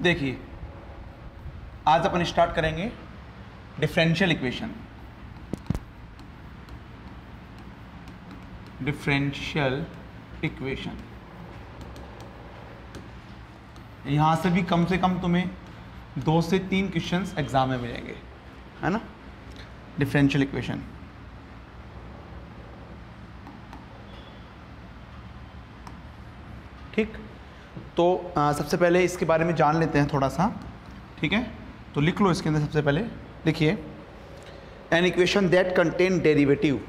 देखिए आज अपन स्टार्ट करेंगे डिफरेंशियल इक्वेशन। डिफरेंशियल इक्वेशन यहाँ से भी कम से कम तुम्हें 2 से 3 क्वेश्चंस एग्जाम में मिलेंगे, है ना। डिफरेंशियल इक्वेशन ठीक। तो सबसे पहले इसके बारे में जान लेते हैं थोड़ा सा, ठीक है। तो लिख लो इसके अंदर सबसे पहले, देखिए an equation that contain derivative,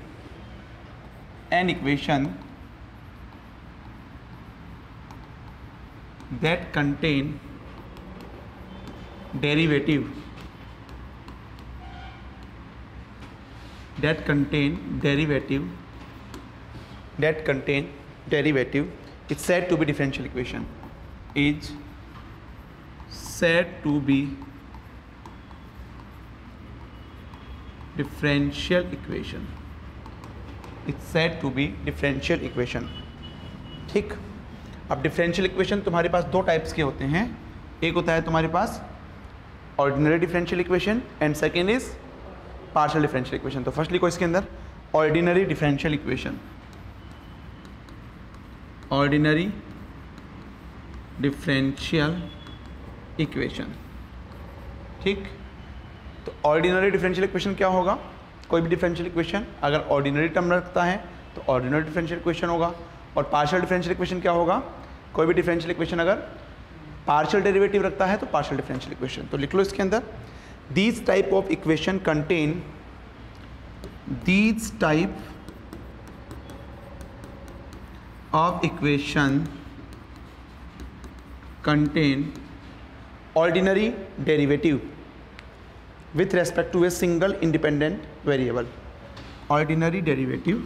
an equation that contain derivative, that contain derivative is said to be differential equation, is said to be differential equation, it's said to be differential equation। ठीक। अब differential equation तुम्हारे पास 2 types के होते हैं, एक होता है तुम्हारे पास ordinary differential equation and second is partial differential equation. तो फर्स्ट लिखो इसके अंदर ordinary differential equation, ordinary differential equation, ठीक। तो ऑर्डिनरी डिफरेंशियल इक्वेशन क्या होगा, कोई भी डिफरेंशियल इक्वेशन अगर ऑर्डिनरी टर्म रखता है तो ऑर्डिनरी डिफरेंशियल इक्वेशन होगा, और पार्शियल डिफरेंशियल इक्वेशन क्या होगा, कोई भी डिफरेंशियल इक्वेशन अगर पार्शियल डेरिवेटिव रखता है तो पार्शियल डिफरेंशियल इक्वेशन। तो लिख लो इसके अंदर these type of equation contain, these type of equation contain ordinary derivative with respect to a single independent variable, ordinary derivative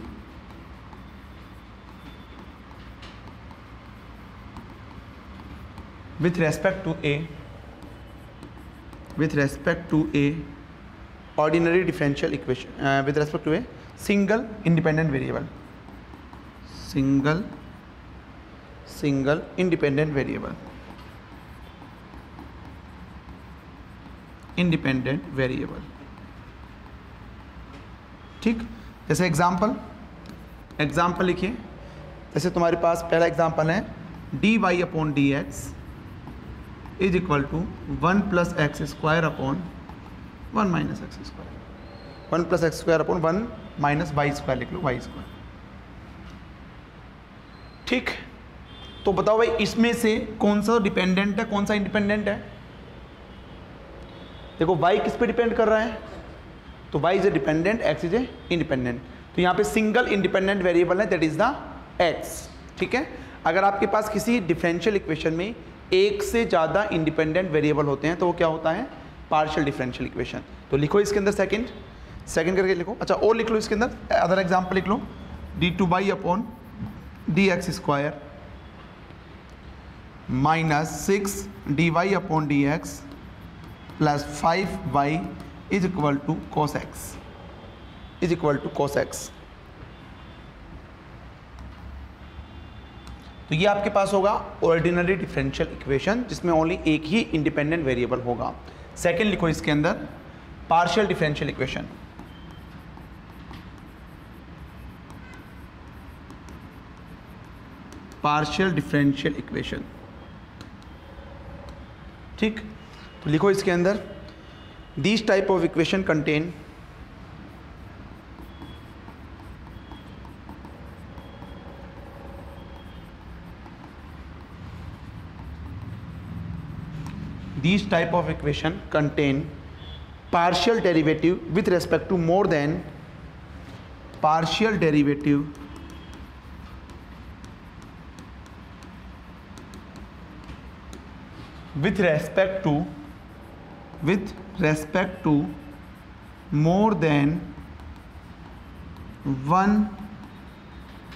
with respect to a ordinary differential equation with respect to a single independent variable, single independent variable, ठीक। जैसे example लिखिए, जैसे तुम्हारे पास पहला example है dy upon dx is equal to 1 plus x square upon 1 minus x square, 1 plus x square upon 1 minus y square, लिख लो Y square, ठीक। तो बताओ भाई इसमें से कौन सा डिपेंडेंट है, कौन सा इंडिपेंडेंट है। देखो y किस पे डिपेंड कर रहा है, तो y is a dependent, x is a independent. तो यहाँ पे सिंगल इंडिपेंडेंट वेरिएबल है, दैट इज द x, ठीक है। अगर आपके पास किसी डिफरेंशियल इक्वेशन में एक से ज़्यादा इंडिपेंडेंट वेरिएबल होते हैं तो वो क्या होता है, पार्शियल डिफरेंशियल इक्वेशन। तो लिखो इसके अंदर सेकंड करके लिखो, अच्छा और लिख लो इसके अंदर अदर एग्जांपल लिख लो, d2y upon dx square minus 6 dy upon dx plus 5y is equal to cos x, तो ये आपके पास होगा ऑर्डिनरी डिफरेंशियल इक्वेशन जिसमें ओनली एक ही इंडिपेंडेंट वेरिएबल होगा। सेकंड लिखो इसके अंदर पार्शियल डिफरेंशियल इक्वेशन, ठीक। तो लिखो इसके अंदर this type of equation contain these type of equation contain partial derivative with respect to more than with respect to more than one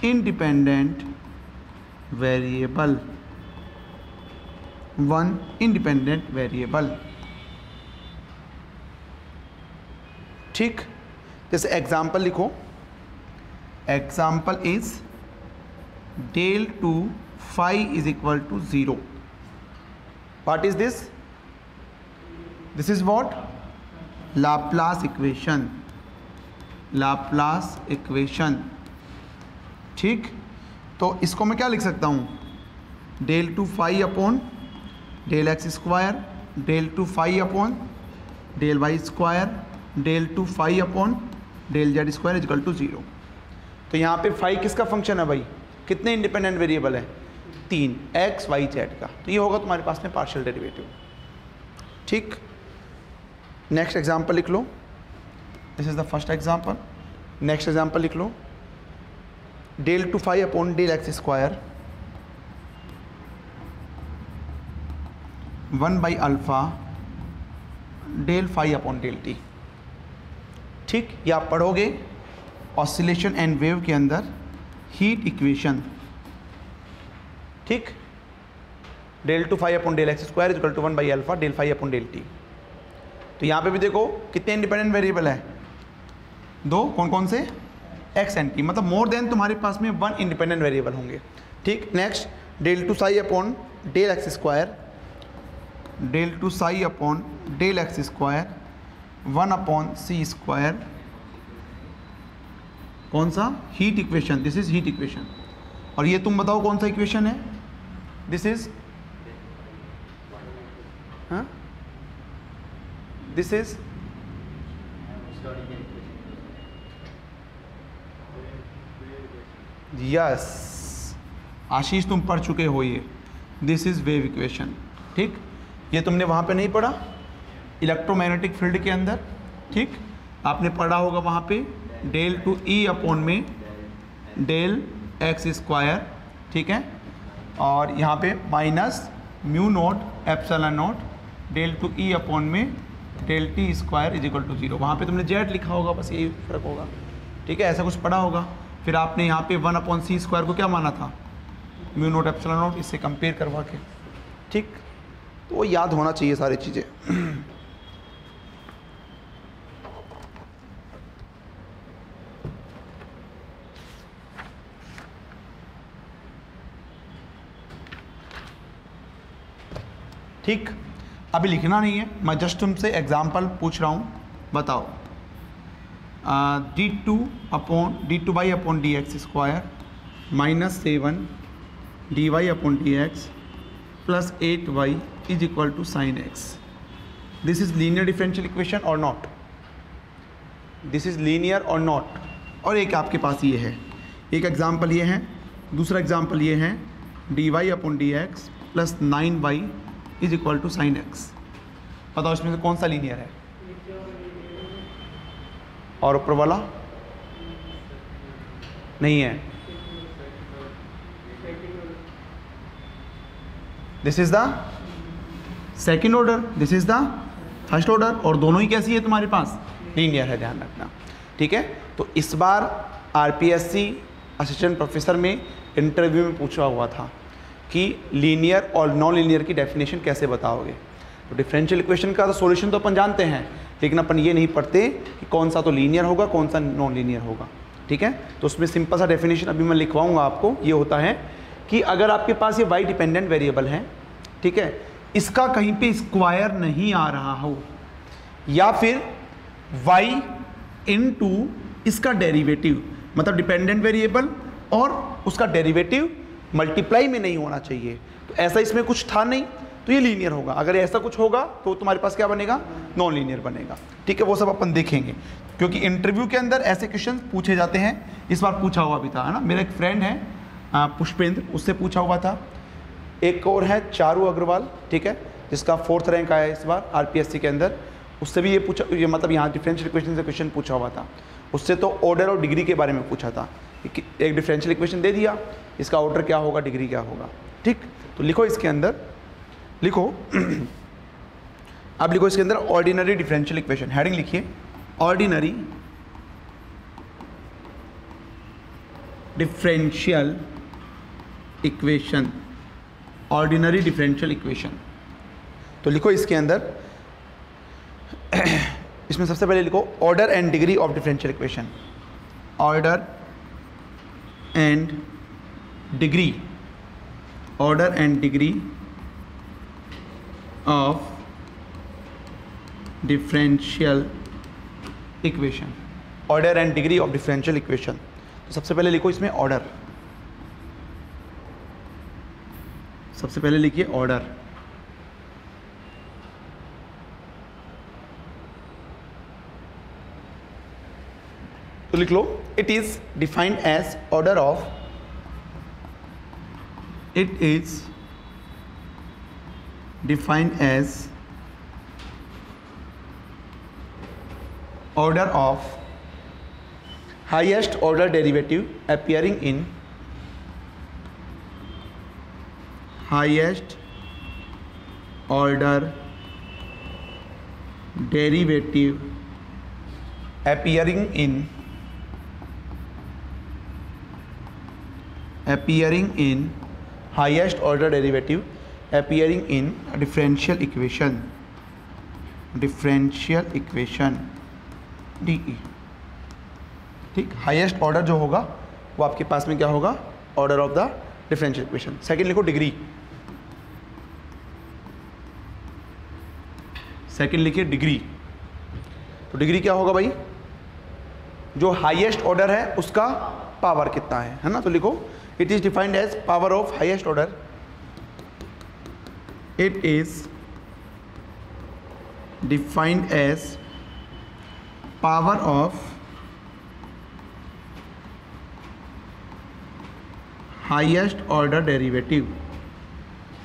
independent variable, ठीक। जैसे एग्जाम्पल लिखो, example is del 2 phi is equal to 0. What is this? This is what, Laplace equation, Laplace equation. ठीक, तो इसको मैं क्या लिख सकता हूँ, del two phi upon del x square, del two phi upon del y square, del two phi upon del z square is equal to 0। तो यहाँ पे फाई किसका फंक्शन है भाई, कितने इंडिपेंडेंट वेरिएबल है, 3, एक्स वाई जेड का। तो ये होगा तुम्हारे पास में पार्शियल डेरिवेटिव। ठीक, नेक्स्ट एग्जाम्पल लिख लो, this is the first example. Next example लिख लो, del two phi upon del x square 1 by alpha del phi upon del t. ठीक, ये आप पढ़ोगे ऑसिलेशन एंड वेव के अंदर हीट इक्वेशन। ठीक, del two phi upon del x square equal to 1 by alpha del phi upon del t. तो यहाँ पे भी देखो कितने इंडिपेंडेंट वेरिएबल है, 2, कौन कौन से, एक्स एंड टी, मतलब मोर देन तुम्हारे पास में 1 इंडिपेंडेंट वेरिएबल होंगे। ठीक, next del two psi upon del x square, del two psi upon del x square 1 upon c square, कौन सा, heat equation, this is heat equation. और ये तुम बताओ कौन सा इक्वेशन है, दिस इज, हाँ दिस इज, यस आशीष तुम पढ़ चुके हो ये, दिस इज वेव इक्वेशन। ठीक, ये तुमने वहाँ पे नहीं पढ़ा इलेक्ट्रोमैग्नेटिक फील्ड के अंदर। ठीक, आपने पढ़ा होगा वहाँ पे डेल टू ई अपॉन में डेल एक्स स्क्वायर, ठीक है, और यहाँ पे minus mu naught epsilon naught del two E upon में del t square is equal to 0। वहाँ पे तुमने जेड लिखा होगा, बस यही फर्क होगा। ठीक है, ऐसा कुछ पढ़ा होगा। फिर आपने यहाँ पे 1 अपॉन सी स्क्वायर को क्या माना था, म्यू नोट एप्सिलॉन नोट, इससे कंपेयर करवा के। ठीक, तो वो याद होना चाहिए सारी चीज़ें। ठीक, अभी लिखना नहीं है, मैं जस्ट तुमसे एग्जाम्पल पूछ रहा हूँ, बताओ। d2 y upon d x square -7 dy upon d x plus 8y is equal to sine x. This is linear differential equation और नॉट, दिस इज लीनियर और नॉट। और एक आपके पास ये है, एक एग्जाम्पल ये है, दूसरा एग्जाम्पल ये है dy upon d x plus 9y is equal to sine x. बताओ इसमें से कौन सा लीनियर है, और ऊपर वाला नहीं है। This is the second order, this is the first order, और दोनों ही कैसी है तुम्हारे पास, लीनियर है, ध्यान रखना। ठीक है, तो इस बार आरपीएससी असिस्टेंट प्रोफेसर में इंटरव्यू में पूछा हुआ था कि लीनियर और नॉन लीनियर की डेफिनेशन कैसे बताओगे। तो डिफरेंशियल इक्वेशन का तो सॉल्यूशन तो अपन जानते हैं, लेकिन अपन ये नहीं पढ़ते कि कौन सा तो लीनियर होगा कौन सा नॉन लीनियर होगा। ठीक है, तो उसमें सिंपल सा डेफिनेशन अभी मैं लिखवाऊंगा आपको। ये होता है कि अगर आपके पास ये y डिपेंडेंट वेरिएबल है, ठीक है, इसका कहीं पे स्क्वायर नहीं आ रहा हो, या फिर y इनटू इसका डेरिवेटिव, मतलब डिपेंडेंट वेरिएबल और उसका डेरिवेटिव मल्टीप्लाई में नहीं होना चाहिए, तो ऐसा इसमें कुछ था नहीं, तो ये लीनियर होगा। अगर ऐसा कुछ होगा तो तुम्हारे पास क्या बनेगा, नॉन लीनियर बनेगा। ठीक है, वो सब अपन देखेंगे, क्योंकि इंटरव्यू के अंदर ऐसे क्वेश्चन पूछे जाते हैं। इस बार पूछा हुआ भी था, है ना, मेरा एक फ्रेंड है पुष्पेंद्र, उससे पूछा हुआ था। एक और है चारू अग्रवाल, ठीक है, जिसका 4th रैंक आया इस बार आरपीएससी के अंदर, उससे भी ये पूछा, ये मतलब यहाँ डिफरेंशियल इक्वेशन से क्वेश्चन पूछा हुआ था। उससे तो ऑर्डर और डिग्री के बारे में पूछा था कि एक डिफरेंशियल इक्वेशन दे दिया, इसका ऑर्डर क्या होगा, डिग्री क्या होगा। ठीक, तो लिखो इसके अंदर, लिखो अब लिखो इसके अंदर ऑर्डिनरी डिफरेंशियल इक्वेशन, हेडिंग लिखिए ordinary differential equation, ordinary differential equation. तो लिखो इसके अंदर इसमें सबसे पहले लिखो order and degree of differential equation, order and degree, order and degree of differential equation, order and degree of differential equation. तो सबसे पहले लिखो इसमें ऑर्डर, सबसे पहले लिखिए ऑर्डर। तो लिख लो, it is defined as order of, it is defined as order of highest order derivative appearing in highest order derivative appearing in highest order derivative appearing in differential equation DE। ठीक, highest order जो होगा वो आपके पास में क्या होगा, order of the differential equation. Second लिखो डिग्री, सेकंड लिखिए डिग्री। तो डिग्री क्या होगा भाई, जो हाईएस्ट ऑर्डर है उसका पावर कितना है ना। तो लिखो, it is defined as power of highest order, it is defined as power of highest order derivative,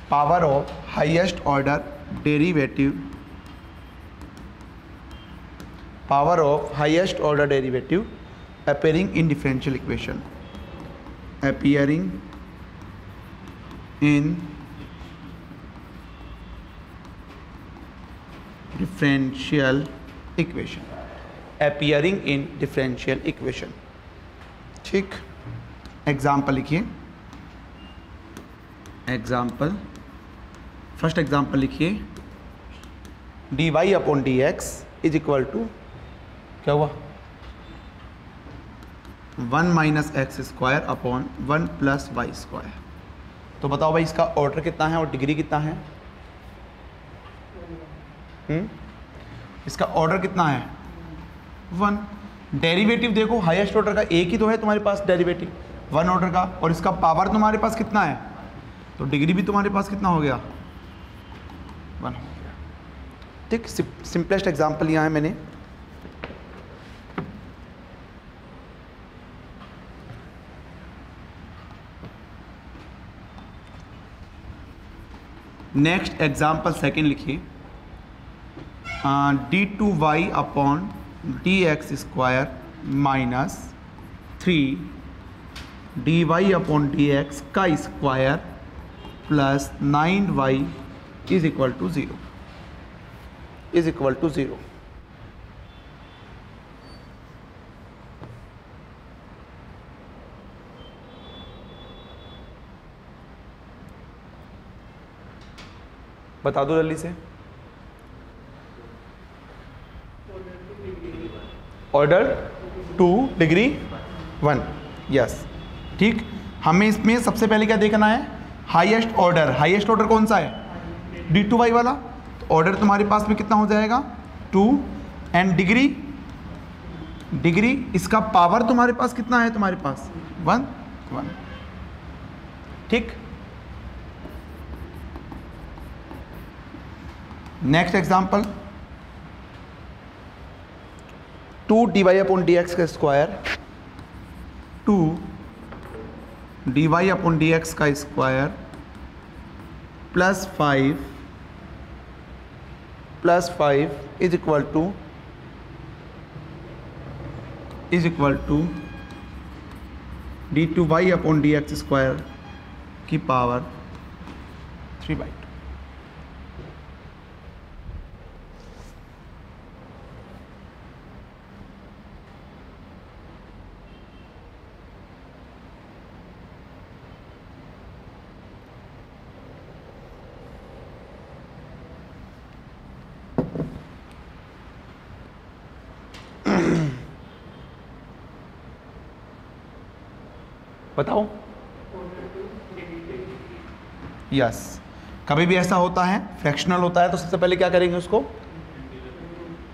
power of highest order derivative, power of highest order derivative appearing in differential equation, appearing in differential equation, appearing in differential equation। ठीक, example लिखिए, example, first example लिखिए, dy upon dx is equal to क्या हुआ, 1 minus x square upon 1 plus y square. तो बताओ भाई इसका order कितना है और डिग्री कितना है। इसका ऑर्डर कितना है 1। डेरिवेटिव देखो, हाईएस्ट ऑर्डर का एक ही तो है तुम्हारे पास डेरिवेटिव 1 ऑर्डर का, और इसका पावर तुम्हारे पास कितना है, तो डिग्री भी तुम्हारे पास कितना हो गया 1 हो गया। ठीक, सिंपलेस्ट एग्जांपल यहाँ है मैंने। नेक्स्ट एग्जांपल सेकंड लिखिए, d2y upon dx square minus 3 dy upon dx का square plus 9y is equal to 0, is equal to 0। बता दो जल्दी से। Order 2 degree 1, yes. ठीक, हमें इसमें सबसे पहले क्या देखना है, हाईएस्ट ऑर्डर। हाईएस्ट ऑर्डर कौन सा है, d2y वाला। तो ऑर्डर तुम्हारे पास में कितना हो जाएगा 2, एंड डिग्री, डिग्री इसका पावर तुम्हारे पास कितना है, तुम्हारे पास 1। ठीक, next example, 2 dy upon dx का स्क्वायर, 2 dy अपॉन dx का square plus 5 is equal to d2y upon dx square की पावर 3/2। बताओ, यस। कभी भी ऐसा होता है फ्रैक्शनल होता है तो सबसे पहले क्या करेंगे उसको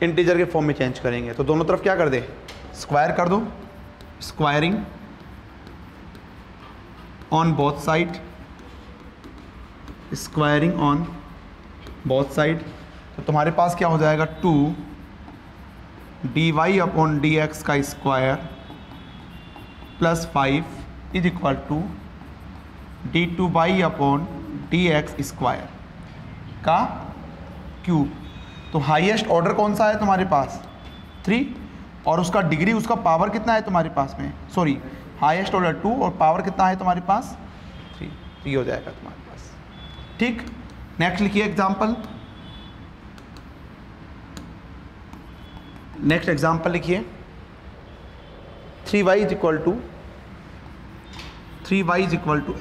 इंटीजर के फॉर्म में चेंज करेंगे। तो दोनों तरफ क्या कर दे, स्क्वायर कर दो, squaring on both side, squaring on both side. तो तुम्हारे पास क्या हो जाएगा, 2 dy अपॉन dx का square plus 5 is equal to d2y upon dx square का क्यूब। तो हाईएस्ट ऑर्डर कौन सा है तुम्हारे पास, 3, और उसका डिग्री, उसका पावर कितना है तुम्हारे पास में, सॉरी हाईएस्ट ऑर्डर 2 और पावर कितना है तुम्हारे पास 3, तो ये हो जाएगा तुम्हारे पास। ठीक, नेक्स्ट लिखिए एग्जाम्पल, नेक्स्ट एग्जाम्पल लिखिए 3y is equal to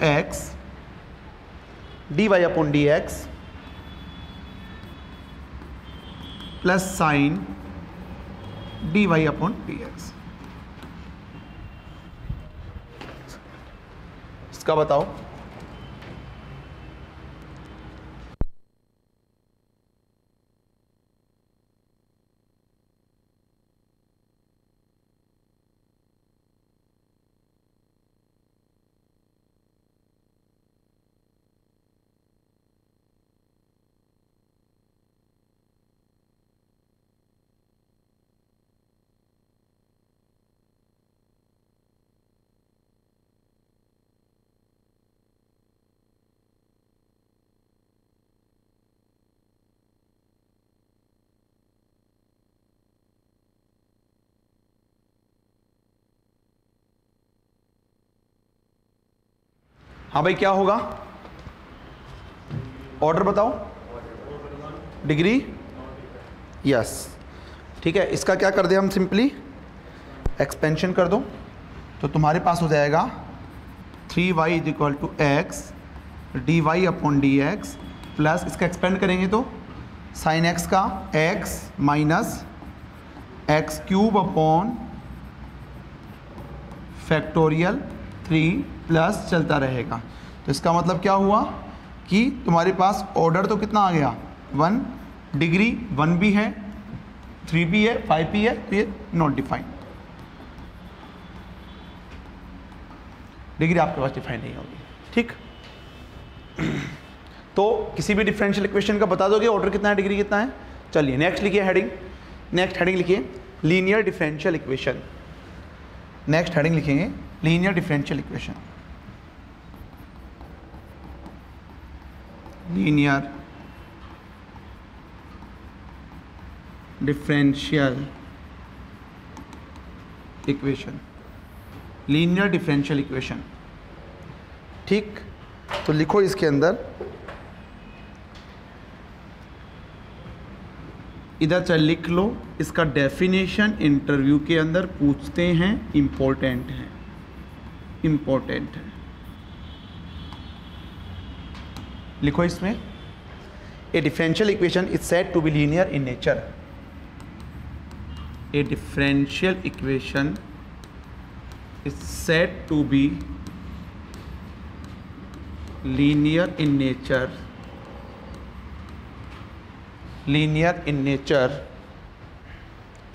x dy upon dx plus sine dy upon dx। इसका बताओ। हाँ भाई, क्या होगा, ऑर्डर बताओ, डिग्री, यस, ठीक है। इसका क्या कर दे हम, सिंपली एक्सपेंशन कर दो, तो तुम्हारे पास हो जाएगा 3y is equal to x d y upon d x plus, इसका एक्सपेंड करेंगे तो साइन एक्स का x minus x cube upon factorial 3 plus चलता रहेगा। तो इसका मतलब क्या हुआ कि तुम्हारे पास ऑर्डर तो कितना आ गया 1, डिग्री 1 भी है, 3 भी है, 5 भी है, तो ये नॉट डिफाइंड, डिग्री आपके पास डिफाइन नहीं होगी। ठीक, तो किसी भी डिफरेंशियल इक्वेशन का बता दोगे ऑर्डर कितना है, डिग्री कितना है। चलिए नेक्स्ट लिखिए हेडिंग, नेक्स्ट हेडिंग लिखिए linear differential equation. Next heading लिखेंगे linear differential equation, linear differential equation, linear differential equation. ठीक, तो लिखो इसके अंदर, इधर चल लिख लो, इसका डेफिनेशन इंटरव्यू के अंदर पूछते हैं, इम्पोर्टेंट है, इम्पोर्टेंट है। लिखो इसमें, a differential equation is said to be linear in nature. A differential equation is said to be linear in nature, linear in nature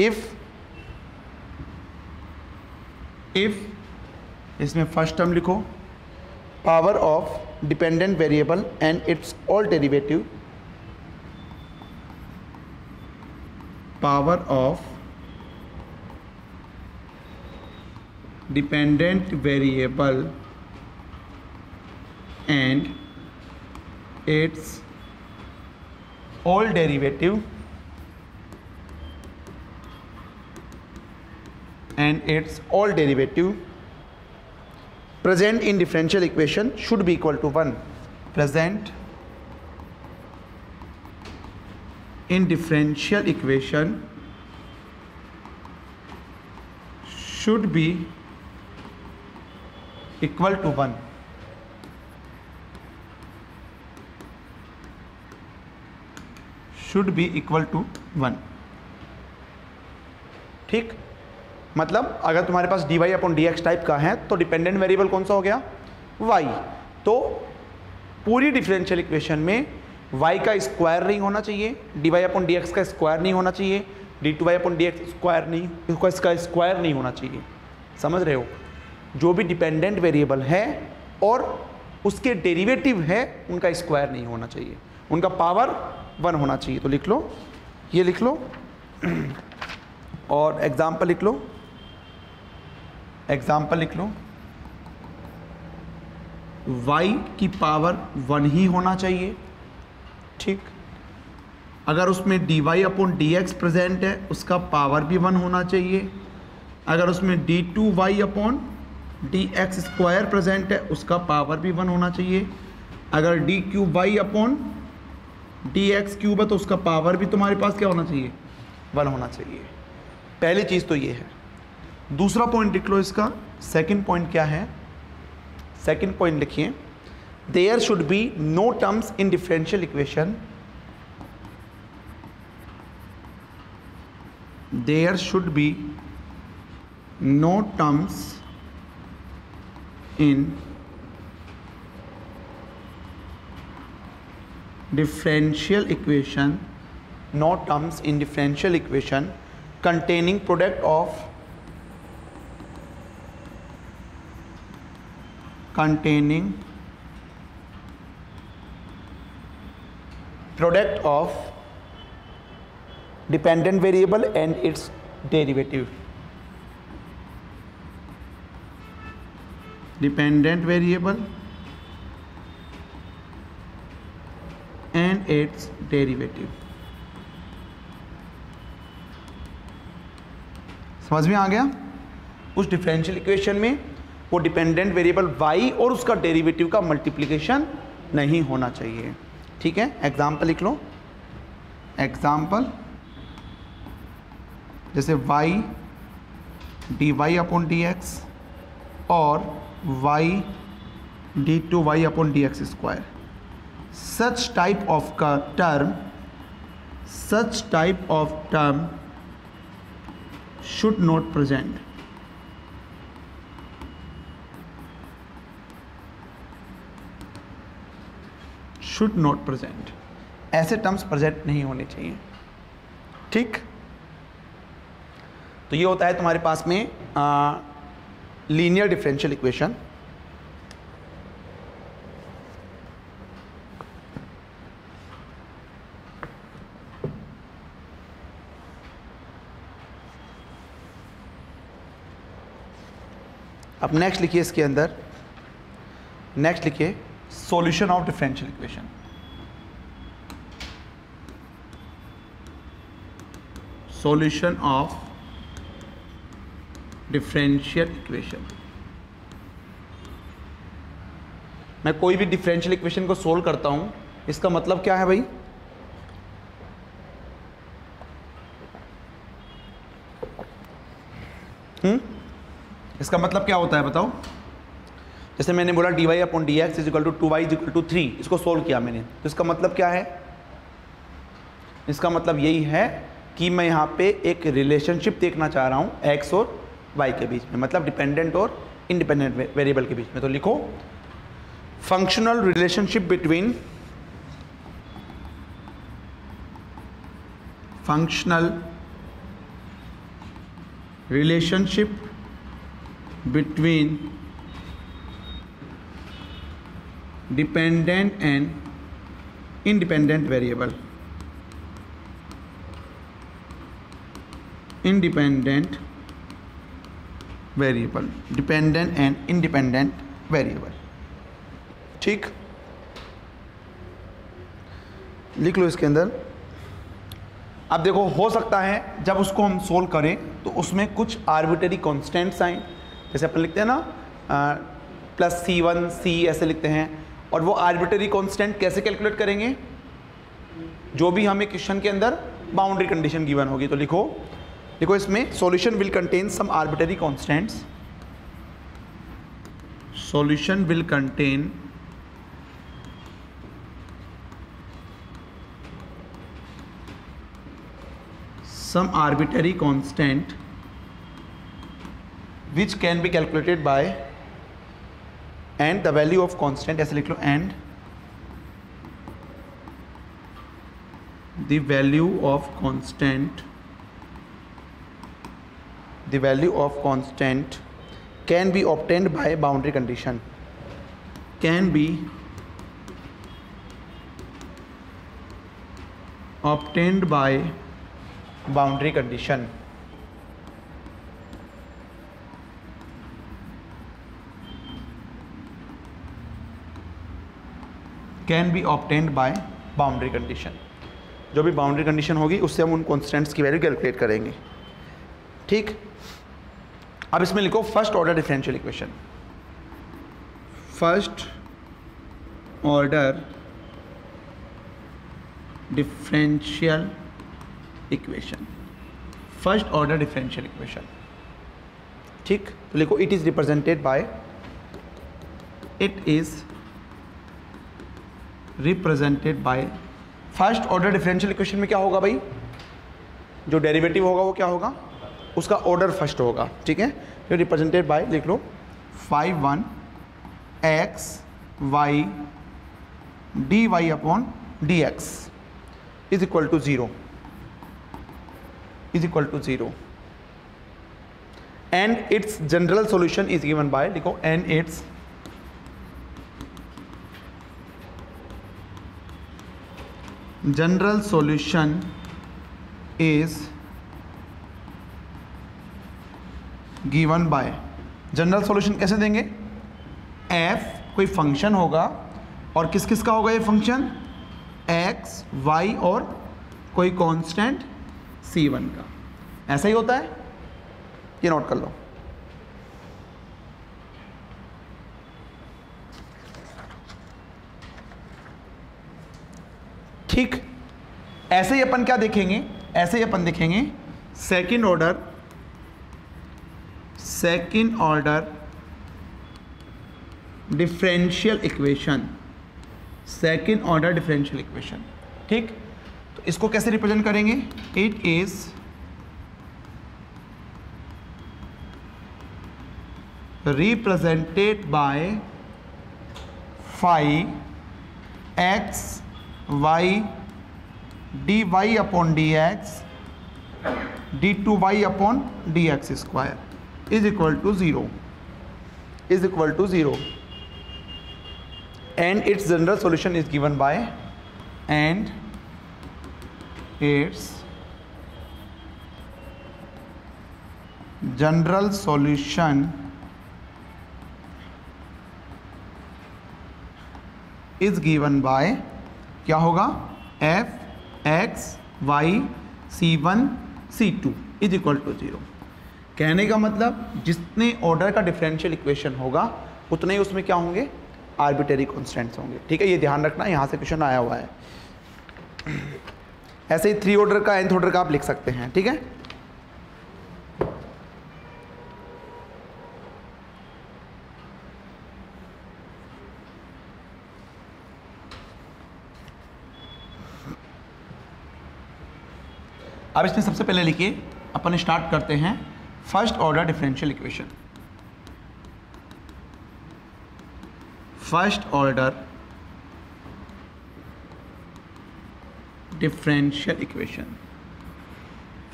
if इसमें फर्स्ट टर्म लिखो, power of dependent variable and its all derivative, power of dependent variable and its all derivative and its all derivative present in differential equation should be equal to 1. Present in differential equation should be equal to 1. Should be equal to 1. ठीक, मतलब अगर तुम्हारे पास dy upon d x type का है तो dependent variable कौन सा हो गया, y। तो पूरी डिफरेंशियल इक्वेशन में y का स्क्वायर नहीं होना चाहिए, dy अपॉन डी एक्स का स्क्वायर नहीं होना चाहिए, d2y/dx स्क्वायर नहीं, इसका स्क्वायर नहीं होना चाहिए, समझ रहे हो। जो भी डिपेंडेंट वेरिएबल है और उसके डेरिवेटिव है उनका स्क्वायर नहीं होना चाहिए, उनका पावर 1 होना चाहिए। तो लिख लो, ये लिख लो और एग्जाम्पल लिख लो, एग्जाम्पल लिख लो, y की पावर 1 ही होना चाहिए, ठीक। अगर उसमें dy/dx प्रेजेंट है उसका पावर भी 1 होना चाहिए। अगर उसमें d2y/dx स्क्वायर प्रेजेंट है उसका पावर भी 1 होना चाहिए। अगर d3y/dx क्यूब है तो उसका पावर भी तुम्हारे पास क्या होना चाहिए, 1 होना चाहिए। पहली चीज़ तो ये है। दूसरा पॉइंट लिख लो इसका, सेकंड पॉइंट क्या है, सेकंड पॉइंट लिखिए, there should be no terms in differential equation, there should be no terms in differential equation, no terms in differential equation containing product of dependent variable and its derivative, dependent variable and its derivative। समझ में आ गया। उस differential equation में वो dependent variable y और उसका derivative का multiplication नहीं होना चाहिए, ठीक है। एग्जाम्पल लिख लो, एग्जाम्पल जैसे y dy/dx और y d2y/dx square, such type of term should not present, should not present, ऐसे टर्म्स प्रेजेंट नहीं होने चाहिए, ठीक। तो ये होता है तुम्हारे पास में लीनियर डिफरेंशियल इक्वेशन। अब नेक्स्ट लिखिए, इसके अंदर नेक्स्ट लिखिए solution of differential equation. Solution of differential equation. मैं कोई भी डिफरेंशियल इक्वेशन को सोल्व करता हूं, इसका मतलब क्या है भाई, इसका मतलब क्या होता है बताओ। जैसे मैंने बोला dy/dx = 2y = 3, इसको सोल्व किया मैंने, तो इसका मतलब क्या है, इसका मतलब यही है कि मैं यहाँ पे एक रिलेशनशिप देखना चाह रहा हूँ x और y के बीच में, मतलब डिपेंडेंट और इंडिपेंडेंट वेरिएबल के बीच में। तो लिखो functional relationship between dependent and independent variable, dependent and independent variable, ठीक। लिख लो इसके अंदर। अब देखो, हो सकता है जब उसको हम सोल्व करें तो उसमें कुछ आर्बिट्ररी कॉन्स्टेंट्स आए, जैसे अपन लिखते हैं ना +c1 c ऐसे लिखते हैं, और वो आर्बिट्ररी कांस्टेंट कैसे कैलकुलेट करेंगे, जो भी हमें क्वेश्चन के अंदर बाउंड्री कंडीशन गिवन होगी। तो लिखो इसमें solution will contain some arbitrary constants, solution will contain some arbitrary constant which can be calculated by, and the value of constant ऐसे लिख लो, and the value of constant the value of constant can be obtained by boundary condition, can be obtained by boundary condition. Can be obtained by boundary condition. जो भी boundary condition होगी उससे हम उन constants की value calculate करेंगे। ठीक, अब इसमें लिखो first order differential equation. First order differential equation, first order differential equation. ठीक, तो लिखो it is represented bye, it is represented bye, first order differential equation में क्या होगा भाई, जो डेरिवेटिव होगा वो क्या होगा, उसका ऑर्डर फर्स्ट होगा। ठीक है, तो रिप्रेजेंटेड बाय लिख लो 5 1 x y dy upon dx is equal to 0, is equal to 0, and its general solution is given by, लिखो and its general solution is given by, general solution कैसे देंगे, f कोई function होगा और किस किस का होगा ये फंक्शन, x y और कोई कांस्टेंट c1 का, ऐसा ही होता है, ये नोट कर लो। ठीक, ऐसे ही अपन क्या देखेंगे, ऐसे ही अपन देखेंगे second order differential equation, second order differential equation. ठीक, तो इसको कैसे रिप्रेजेंट करेंगे, it is represented by 5x y dy upon dx d2y upon dx square is equal to 0, is equal to 0, and its general solution is given by, and its general solution is given by, क्या होगा, f x y c1 c2 is equal to 0। कहने का मतलब जितने order का differential equation होगा उतने ही उसमें क्या होंगे, आर्बिट्रेरी कॉन्स्टेंट्स होंगे। ठीक है, ये ध्यान रखना, यहाँ से क्वेश्चन आया हुआ है। ऐसे ही 3 ऑर्डर का, nth ऑर्डर का आप लिख सकते हैं। ठीक है, अब इसमें सबसे पहले लिखिए, अपन स्टार्ट करते हैं first order differential equation. First order differential equation,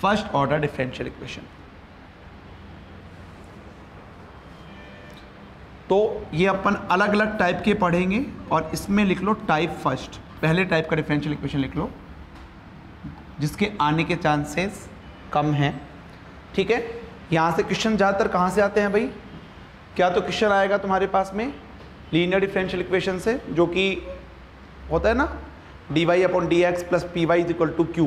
first order differential equation. तो ये अपन अलग अलग टाइप के पढ़ेंगे और इसमें लिख लो टाइप फर्स्ट, पहले टाइप का डिफरेंशियल इक्वेशन लिख लो जिसके आने के चांसेस कम हैं। ठीक है, यहाँ से क्वेश्चन ज़्यादातर कहाँ से आते हैं भाई, क्या तो क्वेश्चन आएगा तुम्हारे पास में लीनियर डिफरेंशियल इक्वेशन से, जो कि होता है ना dy upon d x plus p y is equal to q,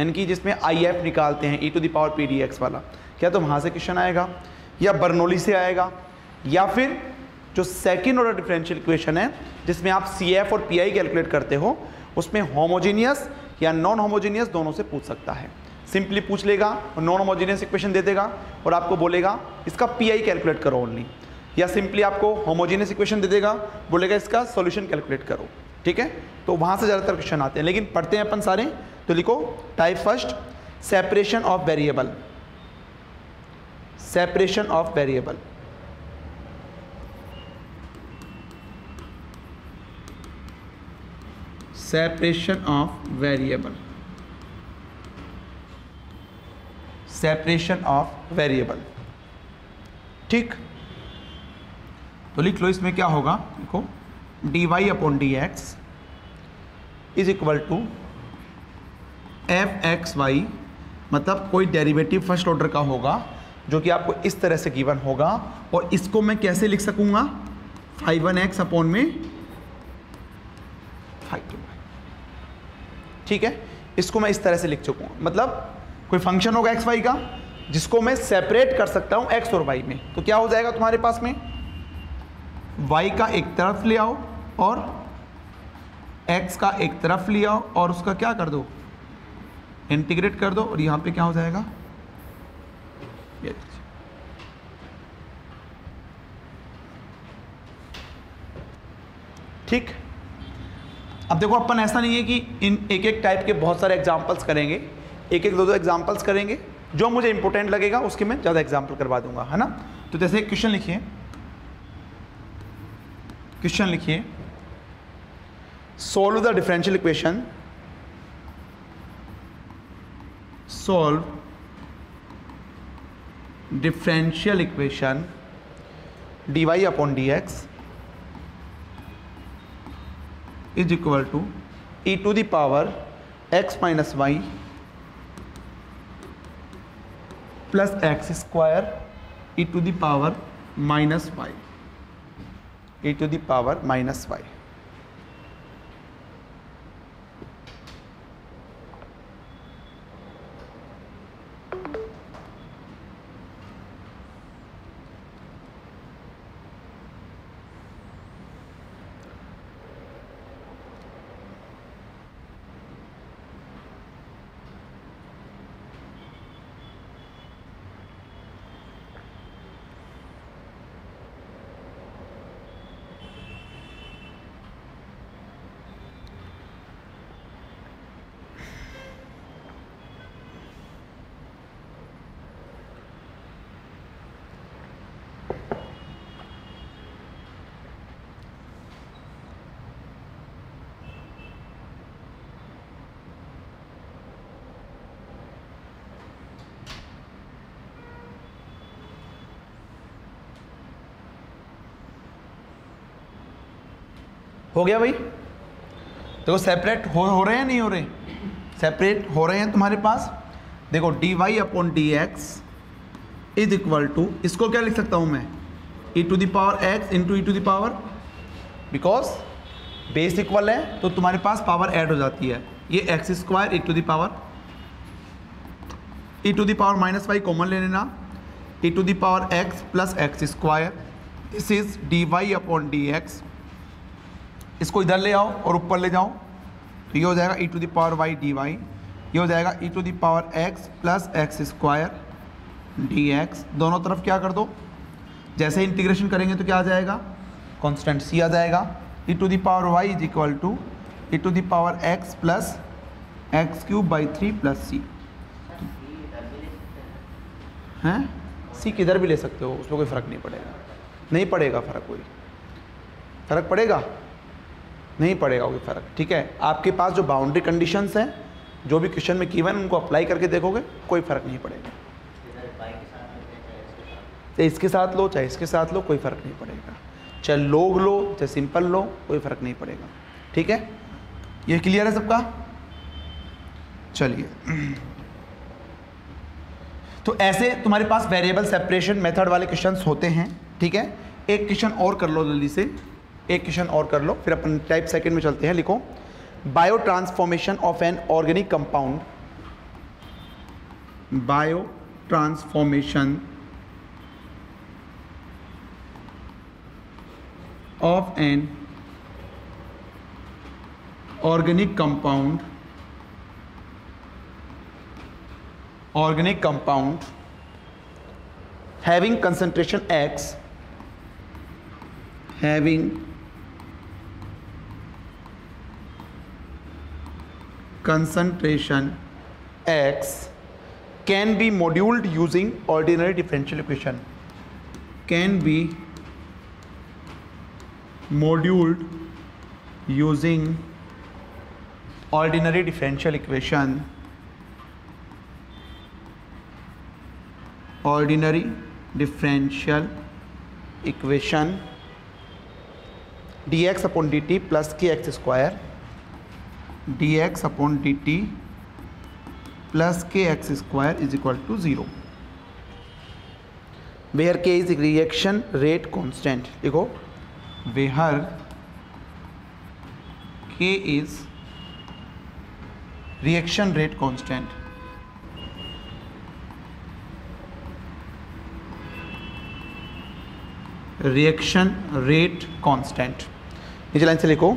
यानी कि जिसमें आई एफ निकालते हैं e to the power p d x वाला, क्या तो वहाँ से क्वेश्चन आएगा, या बर्नौली से आएगा, या फिर जो सेकेंड ऑर्डर डिफरेंशियल इक्वेशन है जिसमें आप सी एफ और पी आई कैलकुलेट करते हो, उसमें होमोजीनियस या नॉन होमोजीनियस दोनों से पूछ सकता है। सिंपली पूछ लेगा और नॉन होमोजीनियस इक्वेशन दे देगा और आपको बोलेगा इसका पी आई कैलकुलेट करो ओनली, या सिंपली आपको होमोजीनियस इक्वेशन दे देगा, बोलेगा इसका सॉल्यूशन कैलकुलेट करो। ठीक है, तो वहाँ से ज़्यादातर क्वेश्चन आते हैं, लेकिन पढ़ते हैं अपन सारे। तो लिखो type first, separation of variable, separation of variable, separation of variable, separation of variable. ठीक, तो लिख लो इसमें क्या होगा, देखो dy upon dx is equal to fxy, मतलब कोई डेरिवेटिव फर्स्ट ऑर्डर का होगा जो कि आपको इस तरह से गिवन होगा, और इसको मैं कैसे लिख सकूंगा, 5x अपॉन में 5y, ठीक है, इसको मैं इस तरह से लिख चुका हूँ। मतलब कोई फंक्शन होगा एक्स वाई का जिसको मैं सेपरेट कर सकता हूँ एक्स और वाई में, तो क्या हो जाएगा तुम्हारे पास में, वाई का एक तरफ ले आओ और एक्स का एक तरफ ले आओ और उसका क्या कर दो, इंटीग्रेट कर दो, और यहाँ पे क्या हो जाएगा, ये ठीक। अब देखो अपन ऐसा नहीं है कि इन एक एक टाइप के बहुत सारे एग्जाम्पल्स करेंगे, एक एक दो दो एग्जाम्पल्स करेंगे, जो मुझे इंपॉर्टेंट लगेगा उसके मैं ज़्यादा एग्जाम्पल करवा दूंगा, है ना। तो जैसे क्वेश्चन लिखिए, क्वेश्चन लिखिए, solve the differential equation, solve differential equation dy upon dx is equal to e to the power x minus y plus x square e to the power minus y, e to the power minus y. हो गया भाई, देखो separate हो रहे हैं नहीं हो रहे, सेपरेट हो रहे हैं तुम्हारे पास। देखो dy upon dx is equal to, इसको क्या लिख सकता हूँ मैं, e to the power x into e to the power, because base equal है तो तुम्हारे पास पावर ऐड हो जाती है, ये x square e to the power, e to the power minus y common ले लेना, e to the power x plus x square, this is dy upon dx, इसको इधर ले आओ और ऊपर ले जाओ, तो ये हो जाएगा e to the power y dy, ये हो जाएगा e to the power x plus x square dx, दोनों तरफ क्या कर दो, जैसे इंटीग्रेशन करेंगे तो क्या आ जाएगा, कांस्टेंट c आ जाएगा, e to the power y is equal to e to the power x plus x cube by 3 plus c, हैं c किधर भी ले सकते हो, उसमें कोई फ़र्क नहीं पड़ेगा, नहीं पड़ेगा फ़र्क, कोई फ़र्क पड़ेगा नहीं पड़ेगा कोई फ़र्क, ठीक है। आपके पास जो बाउंड्री कंडीशंस हैं जो भी क्वेश्चन में गिवन उनको अप्लाई करके देखोगे कोई फ़र्क नहीं पड़ेगा, चाहे इसके साथ लो चाहे इसके साथ लो कोई फ़र्क नहीं पड़ेगा, चाहे लोग लो चाहे सिंपल लो कोई फ़र्क नहीं पड़ेगा, ठीक है। ये क्लियर है सबका, चलिए। तो ऐसे तुम्हारे पास वेरिएबल सेपरेशन मेथड वाले क्वेश्चंस होते हैं, ठीक है। एक क्वेश्चन और कर लो जल्दी से, एक क्वेश्चन और कर लो, फिर अपन टाइप सेकंड में चलते हैं। लिखो, bio transformation of an organic compound, bio transformation of an organic compound, having concentration X, having concentration X can be moduled using ordinary differential equation, can be moduled using ordinary differential equation, ordinary differential equation dx upon dt plus k x square, dx upon dt plus k x square is equal to 0, where k is reaction rate constant. देखो where k is reaction rate constant, reaction rate constant. नीचे line से लिखो,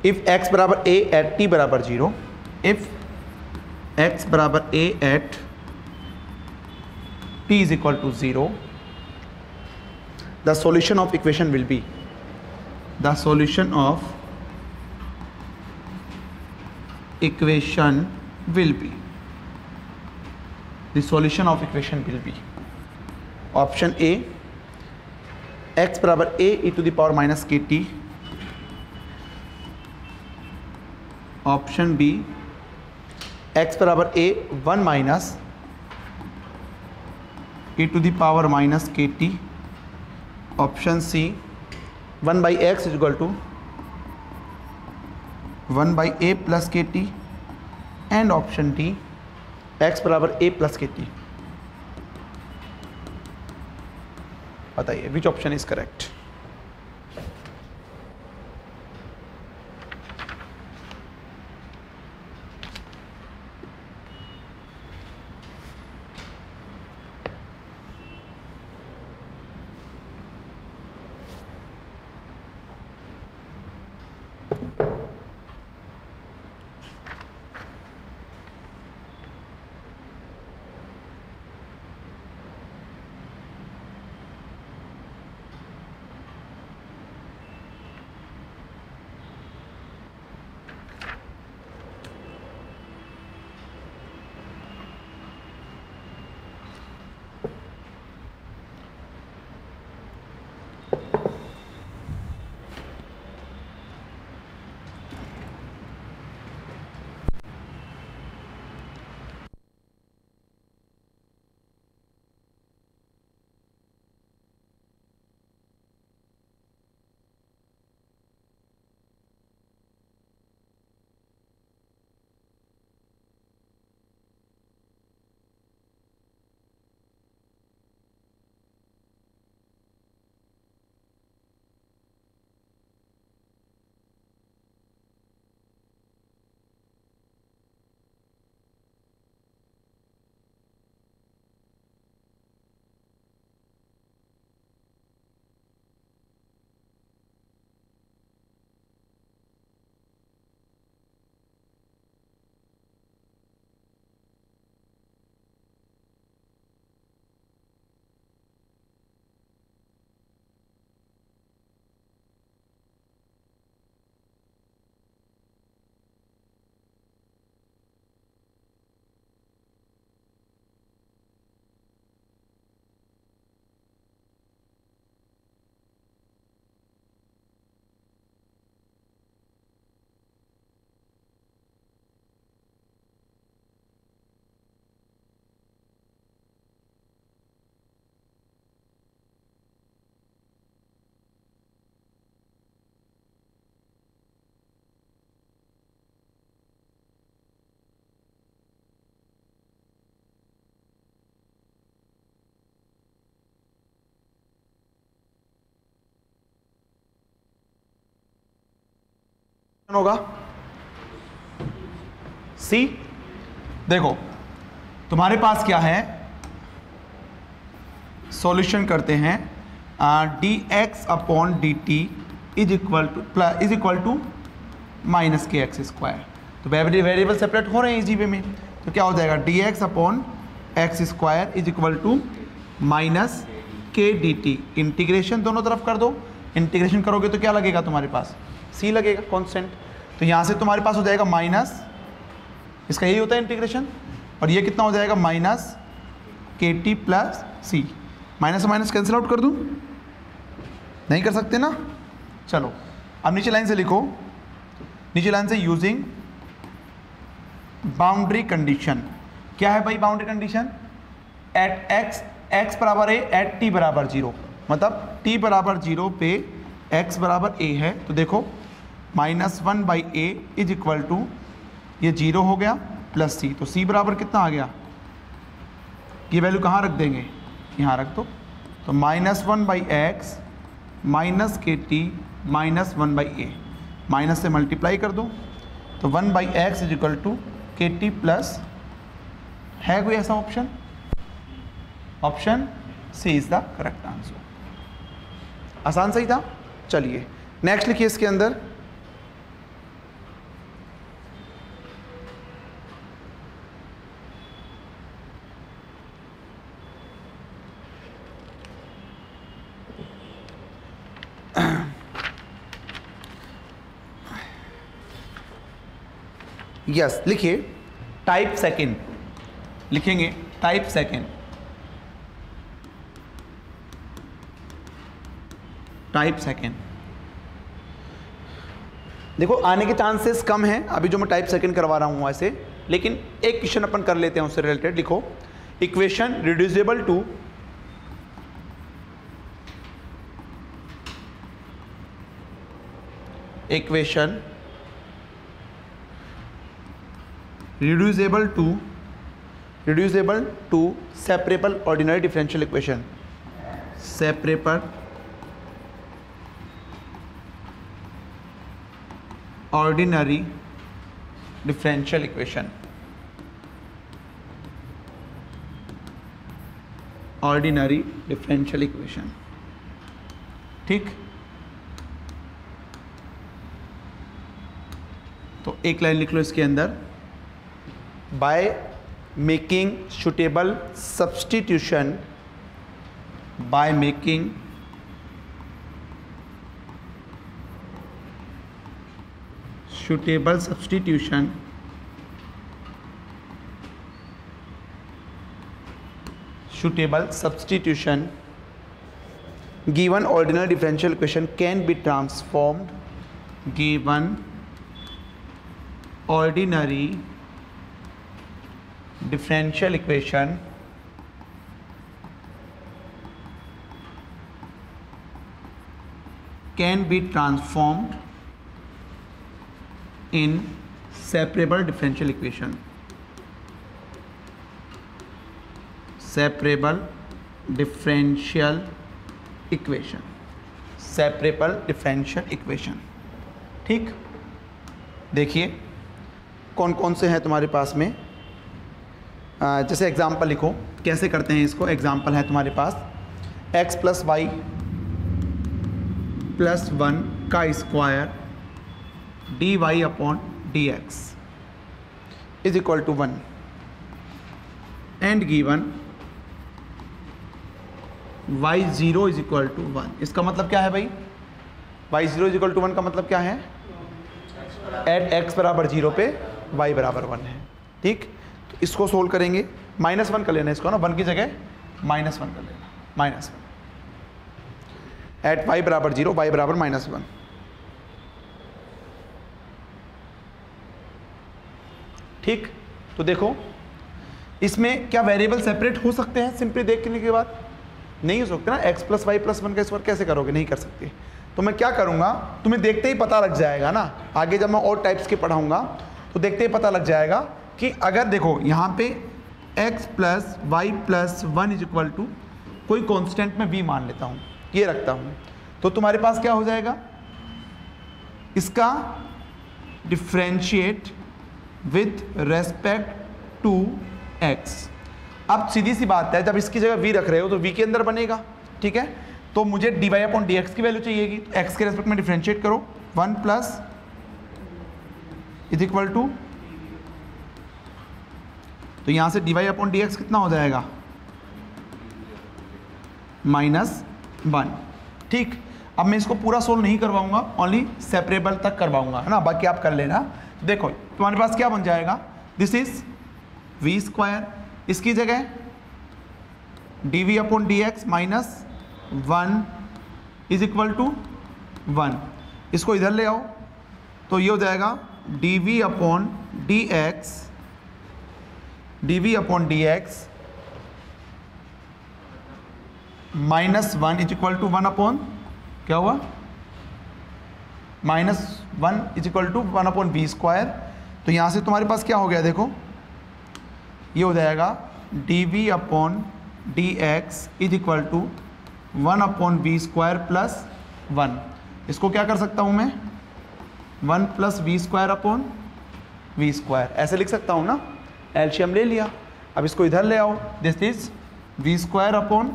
if x बराबर a at t बराबर 0, if x बराबर a at t is equal to 0, the solution of equation will be, the solution of equation will be, the solution of equation will be option A x बराबर a e to the power minus k t, option B x बराबर a 1 minus e to the power minus k t, option C 1 by x is equal to 1 by a plus k t, and option D x बराबर a plus k t. बताइए which option is correct. होगा सी। देखो तुम्हारे पास क्या है, solution करते हैं, d x upon d t is equal to minus k x square. तो वेरिएबल सेपरेट हो रहे हैं इस जीवे में, तो क्या हो जाएगा d x upon x square is equal to minus k d t. Integration दोनों तरफ कर दो, इंटीग्रेशन करोगे तो क्या लगेगा तुम्हारे पास, सी लगेगा कांस्टेंट। तो यहाँ से तुम्हारे पास हो जाएगा माइनस, इसका यही होता है इंटीग्रेशन, और ये कितना हो जाएगा माइनस के टी प्लस सी। माइनस माइनस कैंसिल आउट कर दूँ, नहीं कर सकते ना। चलो अब नीचे लाइन से लिखो, नीचे लाइन से यूजिंग बाउंड्री कंडीशन। क्या है भाई बाउंड्री कंडीशन, एट एक्स बराबर है एट टी बराबर 0, मतलब t बराबर 0 पे x बराबर a है, तो देखो -1/a इज इक्वल टू ये 0 हो गया प्लस c, तो c बराबर कितना आ गया, ये वैल्यू कहाँ रख देंगे, यहाँ रख दो। तो -1/x minus kt minus 1/a, minus से मल्टीप्लाई कर दो, तो 1/x is equal to kt plus, है कोई ऐसा option, option c is the correct answer. आसान सही था। चलिए नेक्स्ट लिखिए इसके अंदर, यस लिखिए टाइप सेकेंड, लिखेंगे टाइप सेकेंड, टाइप सेकेंड। देखो आने के चांसेस कम हैं अभी जो मैं टाइप सेकेंड करवा रहा हूं ऐसे, लेकिन एक क्वेश्चन अपन कर लेते हैं उससे रिलेटेड। लिखो equation reducible to equation reducible to separable ordinary differential equation, separable ordinary differential equation, ordinary differential equation, ठीक। तो एक लाइन लिख लो इसके अंदर, by making suitable substitution, by making suitable substitution given ordinary differential equation can be transformed, given ordinary differential equation can be transformed in separable differential equation, separable differential equation, separable differential equation, ठीक। देखिए कौन कौन से हैं तुम्हारे पास में, जैसे एग्जाम्पल लिखो कैसे करते हैं इसको। एग्जाम्पल है तुम्हारे पास x + y + 1 का square dy/dx is equal to 1 and given y0 is equal to 1। इसका मतलब क्या है भाई, y0 इज इक्वल टू 1 का मतलब क्या है, एट x बराबर 0 पे y बराबर 1 है, ठीक। तो इसको सोल्व करेंगे, -1 कर लेना इसको ना, 1 की जगह -1 कर लेना, -1 एट y बराबर 0 y बराबर -1, ठीक। तो देखो इसमें क्या वेरिएबल सेपरेट हो सकते हैं, सिंपली देखने के बाद नहीं हो सकते ना। x + y + 1 का स्क्वायर कैसे करोगे, नहीं कर सकते। तो मैं क्या करूंगा, तुम्हें देखते ही पता लग जाएगा ना, आगे जब मैं और टाइप्स के पढ़ाऊंगा तो देखते ही पता लग जाएगा कि अगर देखो यहाँ पे x + y + 1 is equal to कोई कांस्टेंट में v मान लेता हूँ, ये रखता हूँ, तो तुम्हारे पास क्या हो जाएगा, इसका differentiate with respect to x। अब सीधी सी बात है, जब इसकी जगह v रख रहे हो तो v के अंदर बनेगा, ठीक है। तो मुझे dy/dx की वैल्यू चाहिएगी, तो x के रेस्पेक्ट में डिफ्रेंशिएट करो, 1 प्लस इज इक्वल टू, तो यहां से dy/dx कितना हो जाएगा, -1, ठीक। अब मैं इसको पूरा सोल्व नहीं करवाऊंगा, ओनली सेपरेबल तक करवाऊंगा, है ना, बाकी आप कर लेना। देखो तुम्हारे पास क्या बन जाएगा, दिस इज v², इसकी जगह dv/dx -1 इज इक्वल टू 1, इसको इधर ले आओ, तो ये हो जाएगा dv/dx -1 is equal to 1 upon क्या हुआ, -1 is equal to 1 upon v square. तो यहाँ से तुम्हारे पास क्या हो गया, देखो ये हो जाएगा dv upon dx is equal to 1 upon v square plus 1। इसको क्या कर सकता हूँ मैं, 1 plus v square upon v square, ऐसे लिख सकता हूँ ना। एलसीएम ले लिया, अब इसको इधर ले आओ, this is v square upon